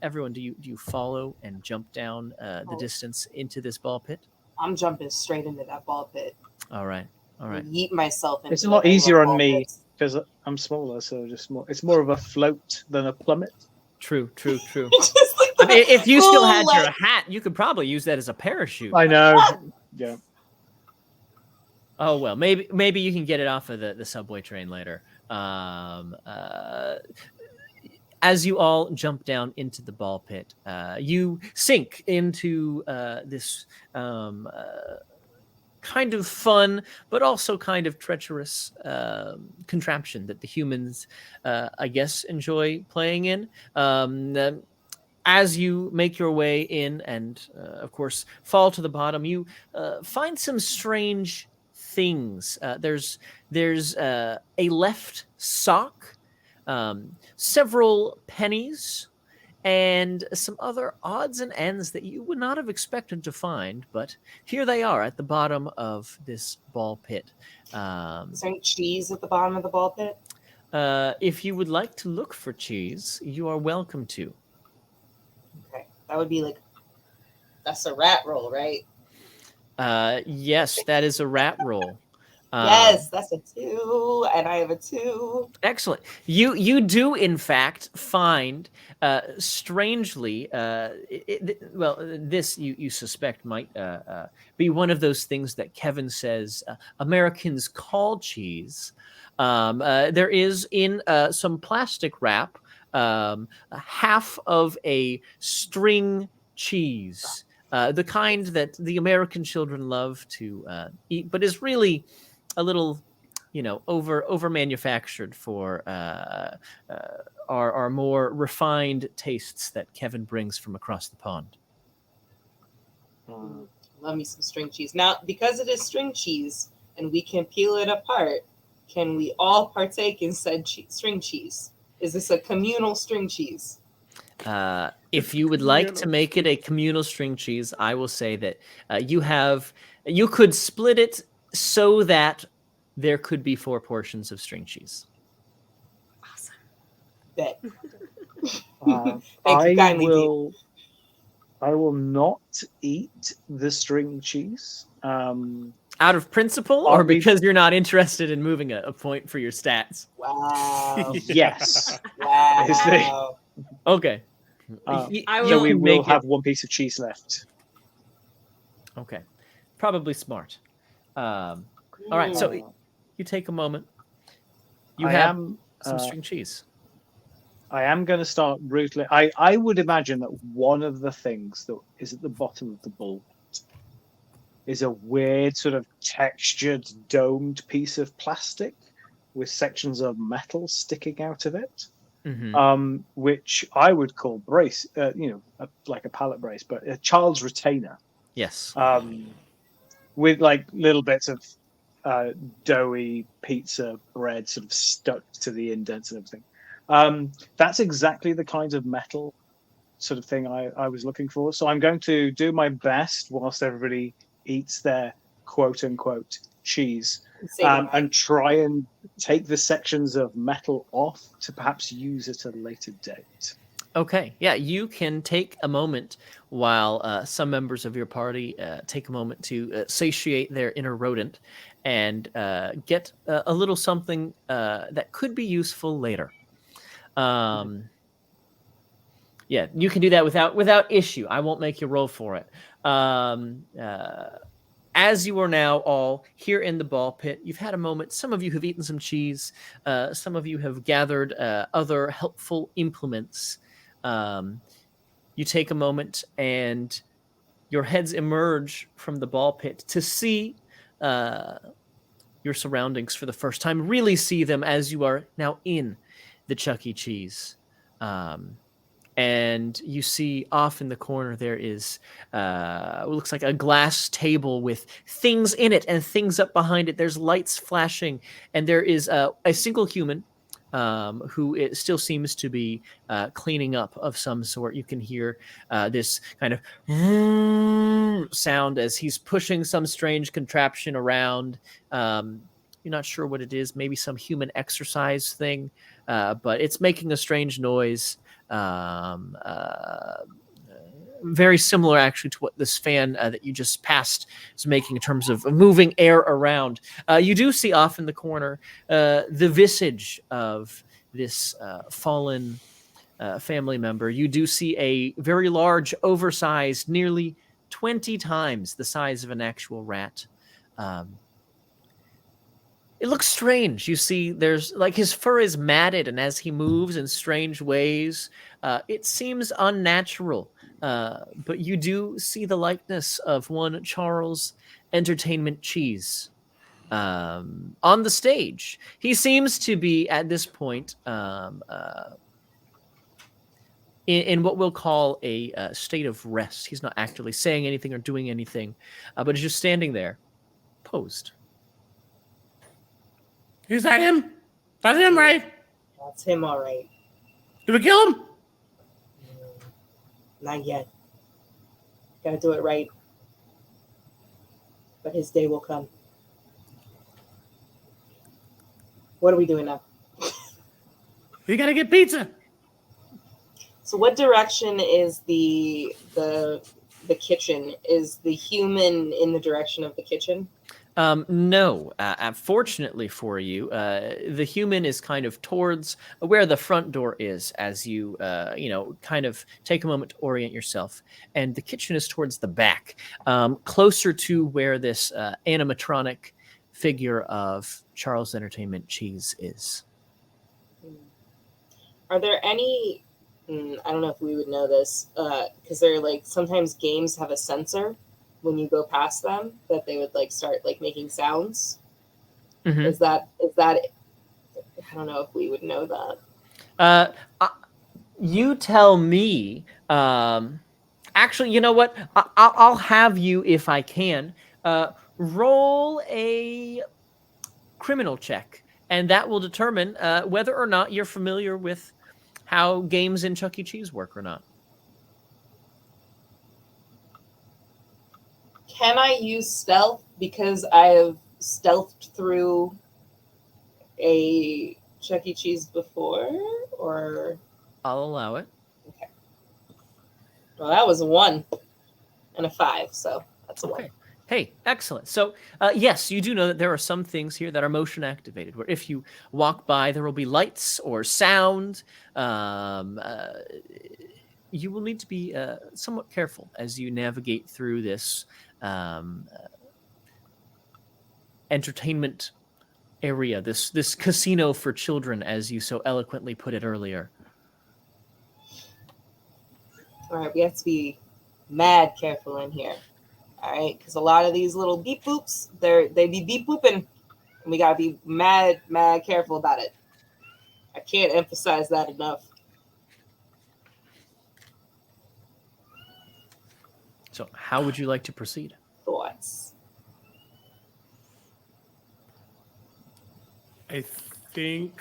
A: Everyone, do you follow and jump down the
C: Oh.
A: distance into this ball pit?
C: I'm jumping straight into that ball pit.
A: All right.
C: Yeet myself into
E: It's a lot
C: the
E: easier on
C: ball
E: me
C: pits.
E: because I'm smaller, so it's more of a float than a plummet.
A: True.
C: Just like
A: I mean, if you still had your
C: like-
A: hat, you could probably use that as a parachute.
E: I know. Yeah.
A: Oh well, maybe you can get it off of the subway train later. As you all jump down into the ball pit, you sink into this kind of fun, but also kind of treacherous contraption that the humans, I guess, enjoy playing in. As you make your way in and, of course, fall to the bottom, you find some strange things. There's a left sock, several pennies, and some other odds and ends that you would not have expected to find, but here they are at the bottom of this ball pit.
C: Is there any cheese at the bottom of the ball pit?
A: If you would like to look for cheese, you are welcome to.
C: Okay, that would be like, that's a rat roll, right?
A: Yes, that is a rat roll.
C: Yes, that's a 2, and I have a 2.
A: Excellent. You do in fact find, strangely, this you suspect might be one of those things that Kevin says Americans call cheese. There is in some plastic wrap half of a string cheese. The kind that the American children love to eat, but is really a little, over manufactured for our more refined tastes that Kevin brings from across the pond.
C: Love me some string cheese. Now, because it is string cheese and we can peel it apart, can we all partake in said string cheese? Is this a communal string cheese?
A: If you would like to make it a communal string cheese, I will say that you could split it so that there could be 4 portions of string cheese.
B: Awesome.
C: Bet.
E: I
C: kindly,
E: will not eat the string cheese.
A: Out of principle, or because you're not interested in moving a point for your stats?
C: Wow.
E: Yes.
C: Wow.
A: Okay.
E: So we will have one piece of cheese left.
A: Okay. Probably smart. All right. So you take a moment. You have some string cheese.
E: I am going to start ruthless. I would imagine that one of the things that is at the bottom of the bowl is a weird sort of textured domed piece of plastic with sections of metal sticking out of it, which I would call brace, like a pallet brace, but a child's retainer.
A: Yes.
E: With like little bits of doughy pizza bread sort of stuck to the indents and everything. That's exactly the kind of metal sort of thing I was looking for. So I'm going to do my best whilst everybody eats their quote unquote cheese and try and take the sections of metal off to perhaps use at a later date.
A: Okay, yeah, you can take a moment while some members of your party take a moment to satiate their inner rodent and get a little something that could be useful later. Yeah, you can do that without issue. I won't make you roll for it. As you are now all here in the ball pit, you've had a moment. Some of you have eaten some cheese. Some of you have gathered other helpful implements. You take a moment and your heads emerge from the ball pit to see your surroundings for the first time. Really see them as you are now in the Chuck E. Cheese. And you see off in the corner there is what looks like a glass table with things in it and things up behind it. There's lights flashing, and there is a single human who it still seems to be cleaning up of some sort. You can hear this kind of sound as he's pushing some strange contraption around. You're not sure what it is, maybe some human exercise thing, but it's making a strange noise. Very similar actually to what this fan that you just passed is making in terms of moving air around. You do see off in the corner the visage of this fallen family member. You do see a very large, oversized, nearly 20 times the size of an actual rat. It looks strange. You see, there's like his fur is matted, and as he moves in strange ways, it seems unnatural. But you do see the likeness of one Charles Entertainment Cheese on the stage. He seems to be at this point in what we'll call a state of rest. He's not actually saying anything or doing anything, but he's just standing there, posed.
D: Is that him? That's him, right?
C: That's him, all right.
D: Did we kill him?
C: Not yet. Gotta do it right. But his day will come. What are we doing now?
D: We gotta get pizza.
C: So what direction is the kitchen? Is the human in the direction of the kitchen?
A: No. Fortunately for you, the human is kind of towards where the front door is as you, kind of take a moment to orient yourself. And the kitchen is towards the back, closer to where this animatronic figure of Charles Entertainment Cheese is.
C: Are there any... I don't know if we would know this, because they're like sometimes games have a sensor when you go past them that they would like start like making sounds. Mm-hmm. Is that I don't know if we would know that.
A: You tell me. Actually, you know what? I'll have you, if I can, roll a criminal check, and that will determine whether or not you're familiar with how games in Chuck E. Cheese work or not.
C: Can I use stealth because I have stealthed through a Chuck E. Cheese before, or?
A: I'll allow it.
C: Okay. Well, that was a 1 and a 5, so that's a 1.
A: Hey, excellent. So, yes, you do know that there are some things here that are motion activated, where if you walk by, there will be lights or sound. Um, uh, you will need to be somewhat careful as you navigate through this um, entertainment area, this casino for children, as you so eloquently put it earlier.
C: All right, we have to be mad careful in here. All right, because a lot of these little beep boops, they be beep booping, and we gotta be mad careful about it. I can't emphasize that enough.
A: So, how would you like to proceed?
C: Thoughts?
D: I think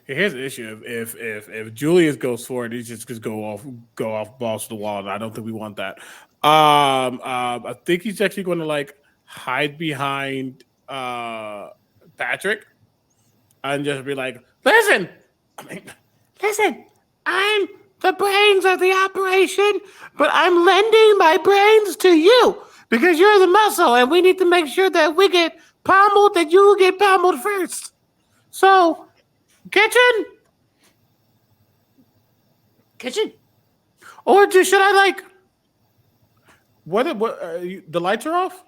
D: here's the issue. If Julius goes forward, he's just go off balls to the wall, and I don't think we want that. I think he's actually going to like hide behind Patrick and just be like, "Listen, listen, I'm the brains of the operation, but I'm lending my brains to you because you're the muscle, and we need to make sure that we get pommeled, that you will get pommeled first. So." Kitchen, or should I like? What? The lights are off.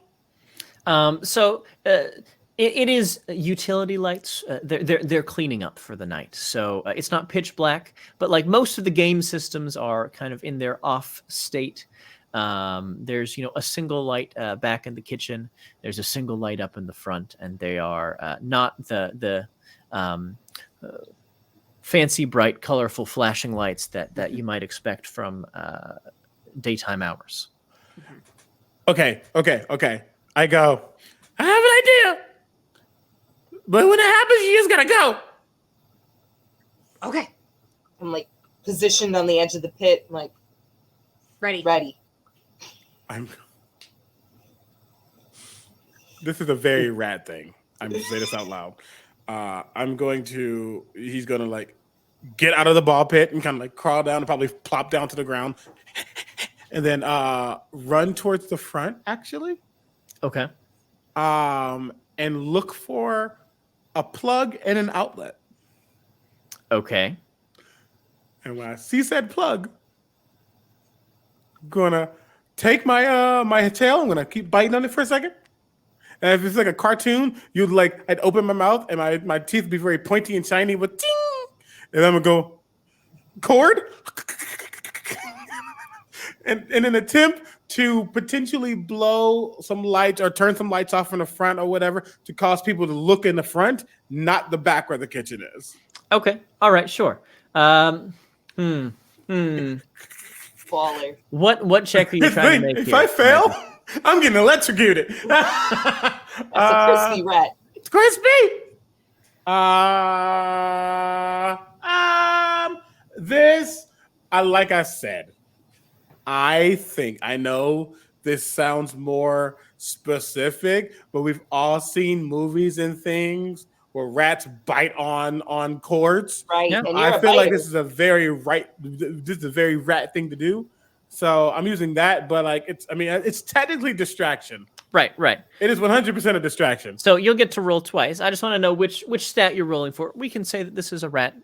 A: It is utility lights. They're cleaning up for the night, so it's not pitch black. But like most of the game systems are kind of in their off state. There's a single light back in the kitchen. There's a single light up in the front, and they are not the fancy, bright, colorful, flashing lights that you might expect from daytime hours.
D: Okay. I go. I have an idea, but when it happens, you just gotta go.
B: Okay.
C: I'm like positioned on the edge of the pit, like ready.
D: This is a very rat thing. I'm gonna say this out loud. He's gonna like get out of the ball pit and kind of like crawl down and probably plop down to the ground and then run towards the front actually.
A: Okay.
D: And look for a plug and an outlet.
A: Okay.
D: And when I see said plug, I'm gonna take my my tail. I'm gonna keep biting on it for a second. And if it's like a cartoon, I'd open my mouth and my teeth would be very pointy and shiny with ting. And I'm gonna go cord. and in an attempt to potentially blow some lights or turn some lights off in the front or whatever to cause people to look in the front, not the back where the kitchen is.
A: Okay. All right. Sure.
C: Baller.
A: What check are you trying to make?
D: If I fail, I'm getting electrocuted.
C: That's a crispy rat.
D: It's crispy. Like I said, I know this sounds more specific, but we've all seen movies and things where rats bite on cords.
C: Right.
A: Yeah.
C: And
D: I feel like this is a very rat thing to do. So I'm using that, but it's technically distraction.
A: Right.
D: It is 100% a distraction.
A: So you'll get to roll twice. I just want to know which stat you're rolling for. We can say that this is a rat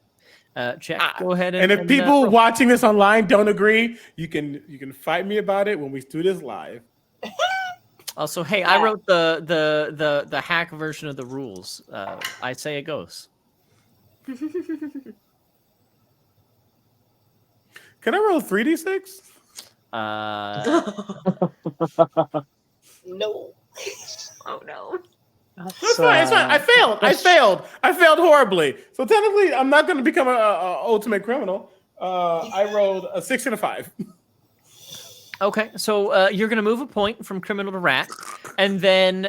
A: check. Go ahead
D: and if people watching this online don't agree, you can fight me about it when we do this live.
A: Also, hey, I wrote the hack version of the rules. I say it goes.
D: Can I roll 3d6?
C: No.
B: Oh no.
D: It's fine. I failed horribly. So technically, I'm not going to become a ultimate criminal. I rolled a 6 and a 5.
A: Okay, so you're going to move a point from criminal to rat, and then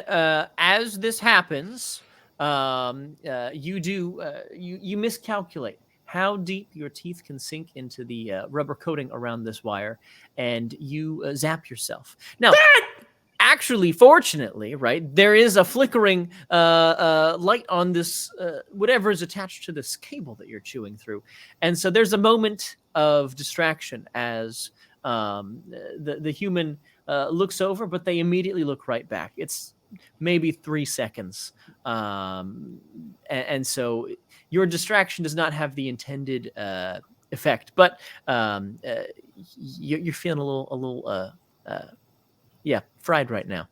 A: as this happens, you miscalculate how deep your teeth can sink into the rubber coating around this wire, and you zap yourself. Now, actually, fortunately, right, there is a flickering light on this, whatever is attached to this cable that you're chewing through. And so there's a moment of distraction as The human looks over, but they immediately look right back. It's maybe 3 seconds, and so your distraction does not have the intended effect. But you're feeling a little fried right now.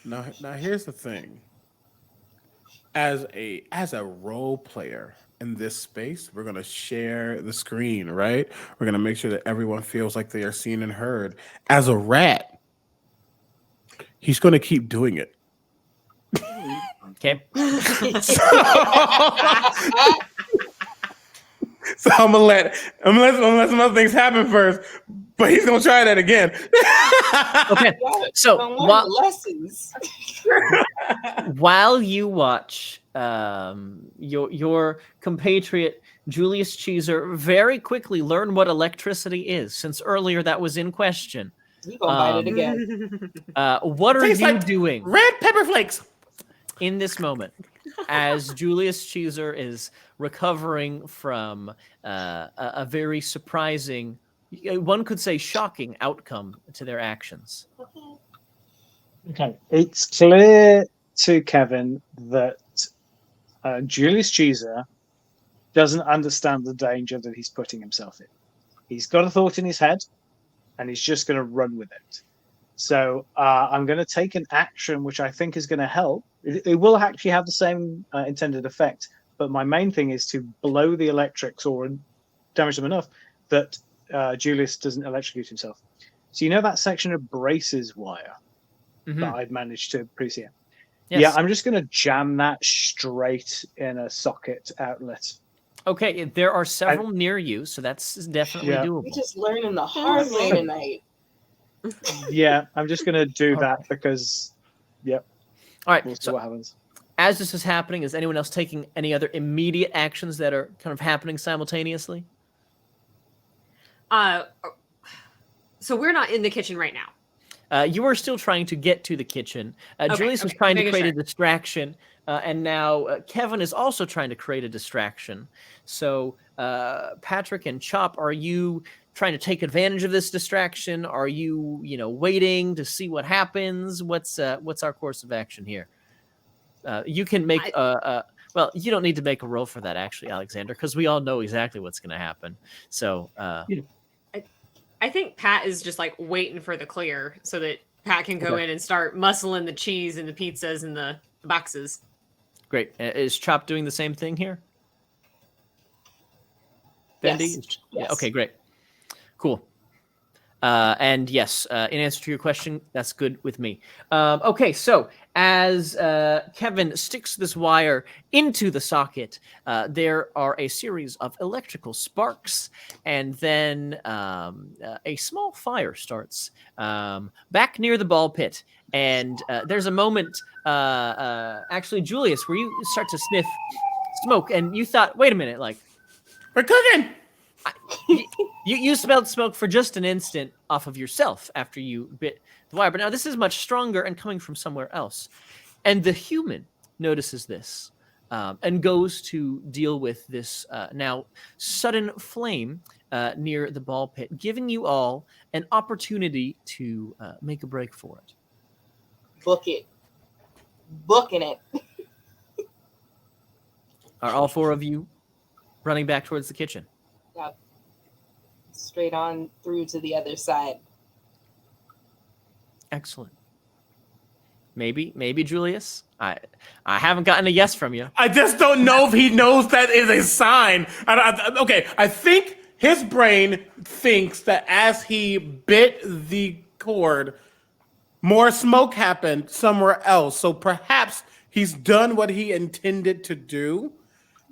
D: Now here's the thing. As a role player in this space, we're gonna share the screen, right? We're gonna make sure that everyone feels like they are seen and heard. As a rat, he's gonna keep doing it.
A: Okay.
D: So I'm gonna let some other things happen first, but he's gonna try that again.
A: Okay. So
C: Don't learn the lessons.
A: while you watch your compatriot Julius Caesar very quickly learn what electricity is, since earlier that was in question.
C: You gonna bite it again?
A: What are
D: Tastes
A: you
D: like
A: doing
D: red pepper flakes.
A: in this moment as Julius Caesar is recovering from a very surprising, one could say shocking outcome to their actions?
E: Okay, it's clear to Kevin that Julius Caesar doesn't understand the danger that he's putting himself in. He's got a thought in his head, and he's just going to run with it. So I'm going to take an action which I think is going to help. It will actually have the same intended effect, but my main thing is to blow the electrics or damage them enough that Julius doesn't electrocute himself. So you know that section of braces wire that I'd managed to previously?
A: Yes.
E: Yeah, I'm just going to jam that straight in a socket outlet.
A: Okay, there are several near you, so that's definitely doable.
C: We're just learning the hard way tonight.
E: Yeah, I'm just going to do that because,
A: All right,
E: we'll see
A: so
E: what happens.
A: as this is happening, is anyone else taking any other immediate actions that are kind of happening simultaneously?
B: So we're not in the kitchen right now.
A: You are still trying to get to the kitchen. Julius was trying to create a distraction, and now Kevin is also trying to create a distraction. So, Patrick and Chop, are you trying to take advantage of this distraction? Are you, waiting to see what happens? What's our course of action here? You can make well, you don't need to make a roll for that, actually, Alexander, because we all know exactly what's going to happen. So,
B: I think Pat is just like waiting for the clear so that Pat can go in and start muscling the cheese and the pizzas and the boxes.
A: Great. Is Chop doing the same thing here? Bendy?
C: Yes.
A: Yeah. Okay, great. Cool. And yes, in answer to your question, that's good with me. Okay, so as Kevin sticks this wire into the socket, there are a series of electrical sparks, and then a small fire starts back near the ball pit. And there's a moment, actually, Julius, where you start to sniff smoke, and you thought, wait a minute, like,
D: we're cooking.
A: You smelled smoke for just an instant off of yourself after you bit the wire, but now this is much stronger and coming from somewhere else. And the human notices this and goes to deal with this now sudden flame near the ball pit, giving you all an opportunity to make a break for it.
C: Book it. Booking it.
A: Are all four of you running back towards the kitchen?
C: Yep. Straight on through to the other side.
A: Excellent. Maybe Julius. I haven't gotten a yes from you.
D: I just don't know if he knows that is a sign. I think his brain thinks that as he bit the cord, more smoke happened somewhere else. So perhaps he's done what he intended to do,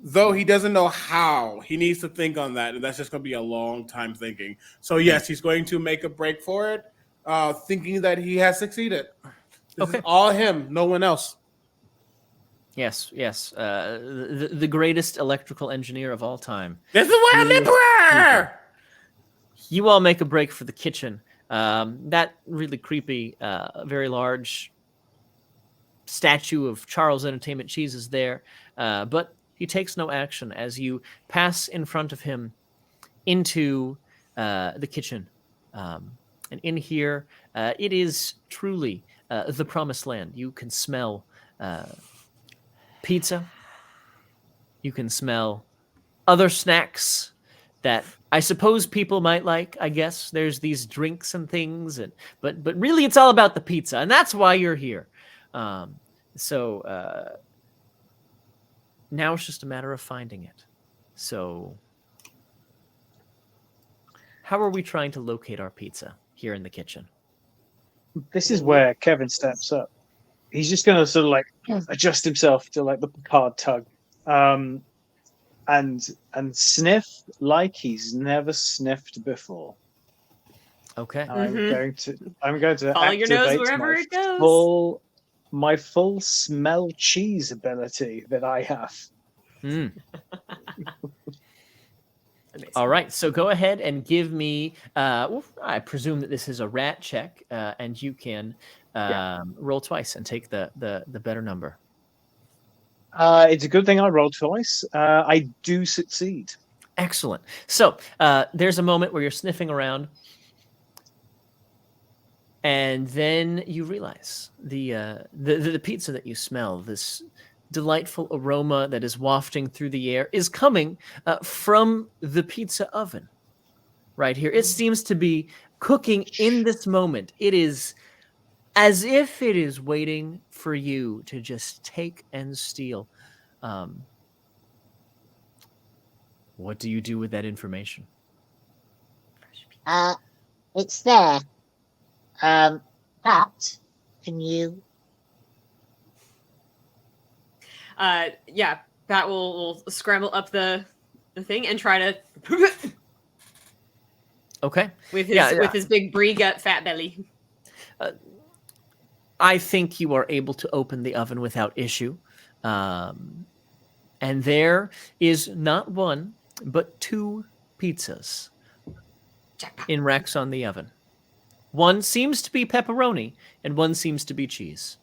D: though he doesn't know how. He needs to think on that, and that's just going to be a long time thinking. So yes, he's going to make a break for it, thinking that he has succeeded. This is all him, no one else.
A: Yes. The greatest electrical engineer of all time.
D: This is why I'm emperor!
A: You all make a break for the kitchen. That really creepy, very large statue of Charles Entertainment Cheese is there, but he takes no action as you pass in front of him into the kitchen. And in here, it is truly the promised land. You can smell pizza. You can smell other snacks that I suppose people might like. I guess there's these drinks and things, but really, it's all about the pizza, and that's why you're here. So now it's just a matter of finding it. So, how are we trying to locate our pizza here in the kitchen?
E: This is where Kevin steps up. He's just going to sort of like adjust himself to like the hard tug, and sniff like he's never sniffed before.
A: Okay.
E: I'm going to
B: Follow your nose
E: activate
B: wherever it goes.
E: my full smell cheese ability that I have.
A: Mm. All right, so go ahead and give me. I presume that this is a rat check, and you can roll twice and take the better number.
E: It's a good thing I rolled twice. I do succeed.
A: Excellent. So there's a moment where you're sniffing around, and then you realize the pizza that you smell, this delightful aroma that is wafting through the air, is coming from the pizza oven right here. It seems to be cooking in this moment. It is as if it is waiting for you to just take and steal. What do you do with that information?
F: It's there. Pat, can you?
B: Yeah, Pat will scramble up the thing and try to
A: Okay.
B: with his big brie gut fat belly.
A: I think you are able to open the oven without issue. And there is not one, but 2 pizzas in racks on the oven. One seems to be pepperoni, and one seems to be cheese.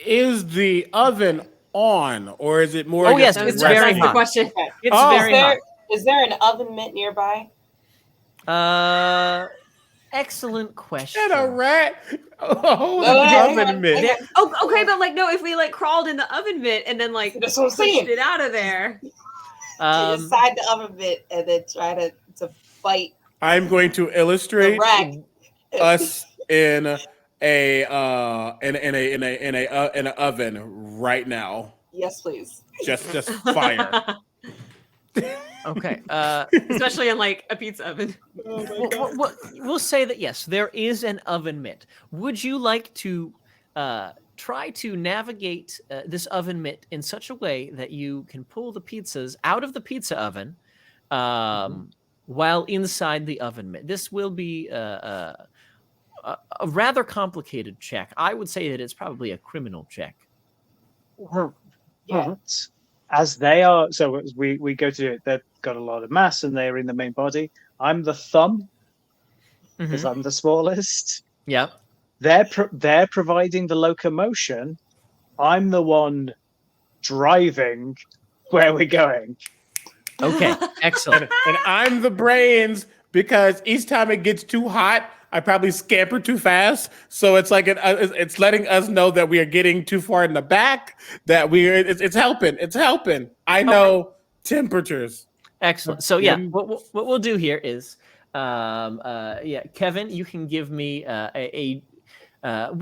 D: Is the oven on, or is it more?
A: Oh, yes,
D: just
A: it's very
B: That's
A: hot.
B: the question.
A: It's
D: Oh.
A: very hot.
C: Is there an oven mitt nearby?
A: Excellent question.
D: And a rat. Oh,
C: No, hang
D: oven
C: on,
D: mitt.
C: hang on.
B: Oh, okay, but like no, if we like crawled in the oven mitt and then like
C: That's what I'm
B: pushed
C: saying.
B: it out of there.
C: Inside the oven mitt and then try to bite
D: I'm going to
C: the
D: illustrate
C: rack.
D: us in an oven right now.
C: Yes, please.
D: Just fire.
A: Okay.
B: Especially in like a pizza oven.
A: We'll say that yes, there is an oven mitt. Would you like to try to navigate this oven mitt in such a way that you can pull the pizzas out of the pizza oven while inside the oven mitt? This will be a rather complicated check. I would say that it's probably a criminal check.
C: Yeah.
E: But as they are, so as we go to it, they've got a lot of mass and they're in the main body. I'm the thumb because I'm the smallest.
A: Yeah.
E: They're providing the locomotion. I'm the one driving where we're going.
A: Okay. Excellent.
D: And I'm the brains because each time it gets too hot, I probably scamper too fast. So it's like it's letting us know that we are getting too far in the back. That it's helping. It's helping. I know temperatures.
A: Excellent. So yeah, what we'll do here is, Kevin, you can give me we're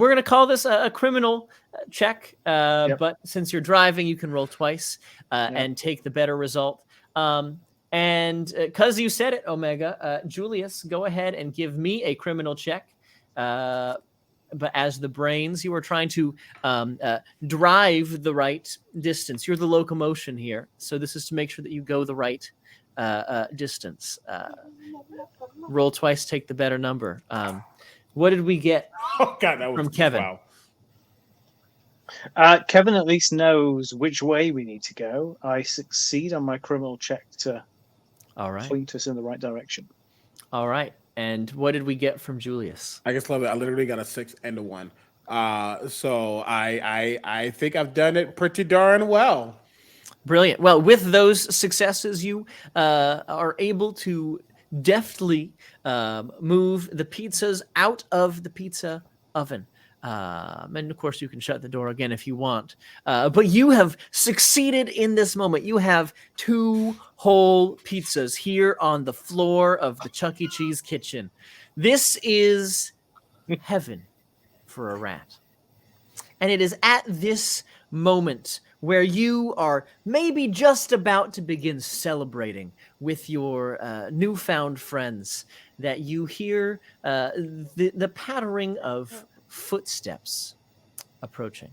A: gonna call this a criminal check, but since you're driving, you can roll twice and take the better result. And because you said it, Omega, Julius, go ahead and give me a criminal check. But as the brains, you are trying to drive the right distance. You're the locomotion here. So this is to make sure that you go the right distance. Roll twice, take the better number. What did we get
D: Oh God, that was
A: from Kevin?
D: Wow.
E: Kevin at least knows which way we need to go. I succeed on my criminal check to
A: All right.
E: point us in the right direction.
A: All right. And what did we get from Julius?
D: I just love it. I literally got a 6 and a 1. So I think I've done it pretty darn well.
A: Brilliant. Well, with those successes, you are able to deftly move the pizzas out of the pizza oven. And of course, you can shut the door again if you want. But you have succeeded in this moment. You have 2 whole pizzas here on the floor of the Chuck E. Cheese kitchen. This is heaven for a rat. And it is at this moment where you are maybe just about to begin celebrating with your newfound friends that you hear the pattering of footsteps approaching.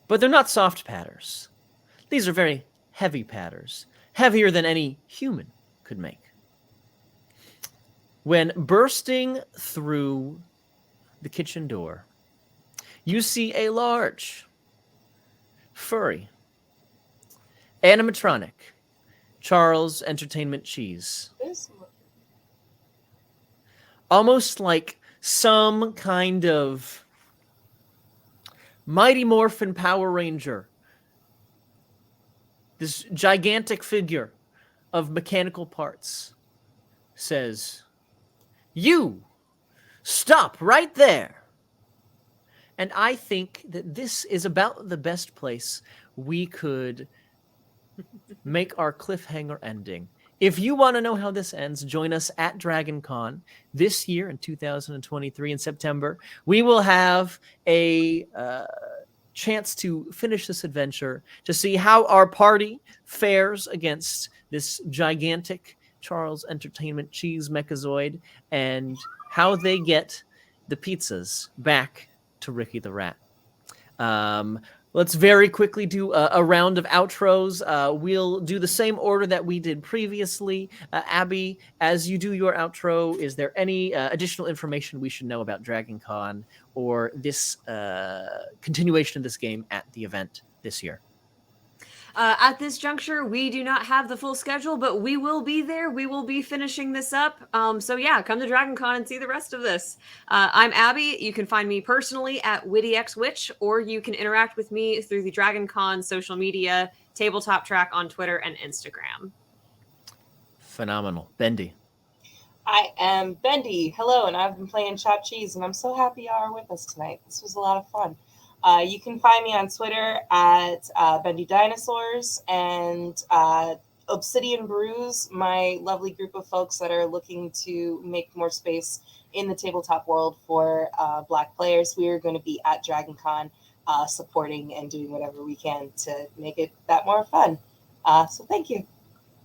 A: But they're not soft patters. These are very heavy patters, heavier than any human could make. When bursting through the kitchen door, you see a large, furry, animatronic Charles Entertainment Cheese. Almost like some kind of Mighty Morphin Power Ranger. This gigantic figure of mechanical parts says, "You stop right there." And I think that this is about the best place we could make our cliffhanger ending. If you want to know how this ends, join us at DragonCon this year in 2023 in September. We will have a chance to finish this adventure to see how our party fares against this gigantic Charles Entertainment Cheese Mechazoid and how they get the pizzas back to Ricky the Rat. Let's very quickly do a round of outros. We'll do the same order that we did previously. Abby, as you do your outro, is there any additional information we should know about DragonCon or this continuation of this game at the event this year?
B: At this juncture, we do not have the full schedule, but we will be there. We will be finishing this up. So yeah, come to DragonCon and see the rest of this. I'm Abby. You can find me personally at WittyXWitch, or you can interact with me through the DragonCon social media, Tabletop Track on Twitter and Instagram.
A: Phenomenal. Bendy.
C: I am Bendy. Hello, and I've been playing Chopped Cheese, and I'm so happy y'all are with us tonight. This was a lot of fun. You can find me on Twitter at Bendy Dinosaurs and Obsidian Brews, my lovely group of folks that are looking to make more space in the tabletop world for Black players. We are going to be at DragonCon supporting and doing whatever we can to make it that more fun. So thank you.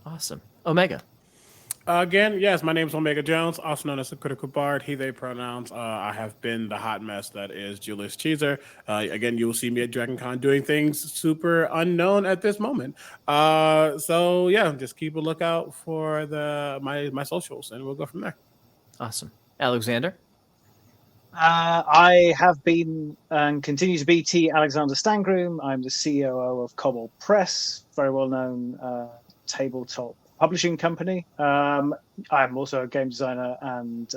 A: Awesome. Omega.
D: Again, yes, my name is Omega Jones, also known as the Critical Bard, he, they pronouns. I have been the hot mess that is Julius Caesar. Again, you will see me at DragonCon doing things super unknown at this moment. So yeah, just keep a lookout for my socials, and we'll go from there.
A: Awesome. Alexander?
E: I have been and continue to be T. Alexander Stangroom. I'm the COO of Cobalt Press, very well known tabletop publishing company. I'm also a game designer and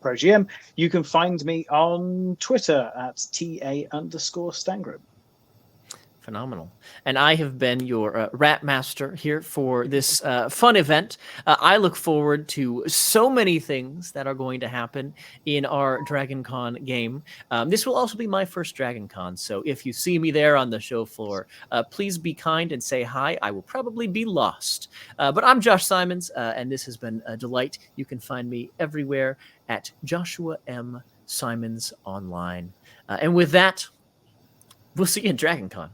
E: pro GM. You can find me on Twitter at TA_Stangroom.
A: Phenomenal. And I have been your Rat Master here for this fun event. I look forward to so many things that are going to happen in our DragonCon game. This will also be my first DragonCon, so if you see me there on the show floor, please be kind and say hi. I will probably be lost. But I'm Josh Simons, and this has been a delight. You can find me everywhere at Joshua M. Simons Online. And with that, we'll see you at DragonCon.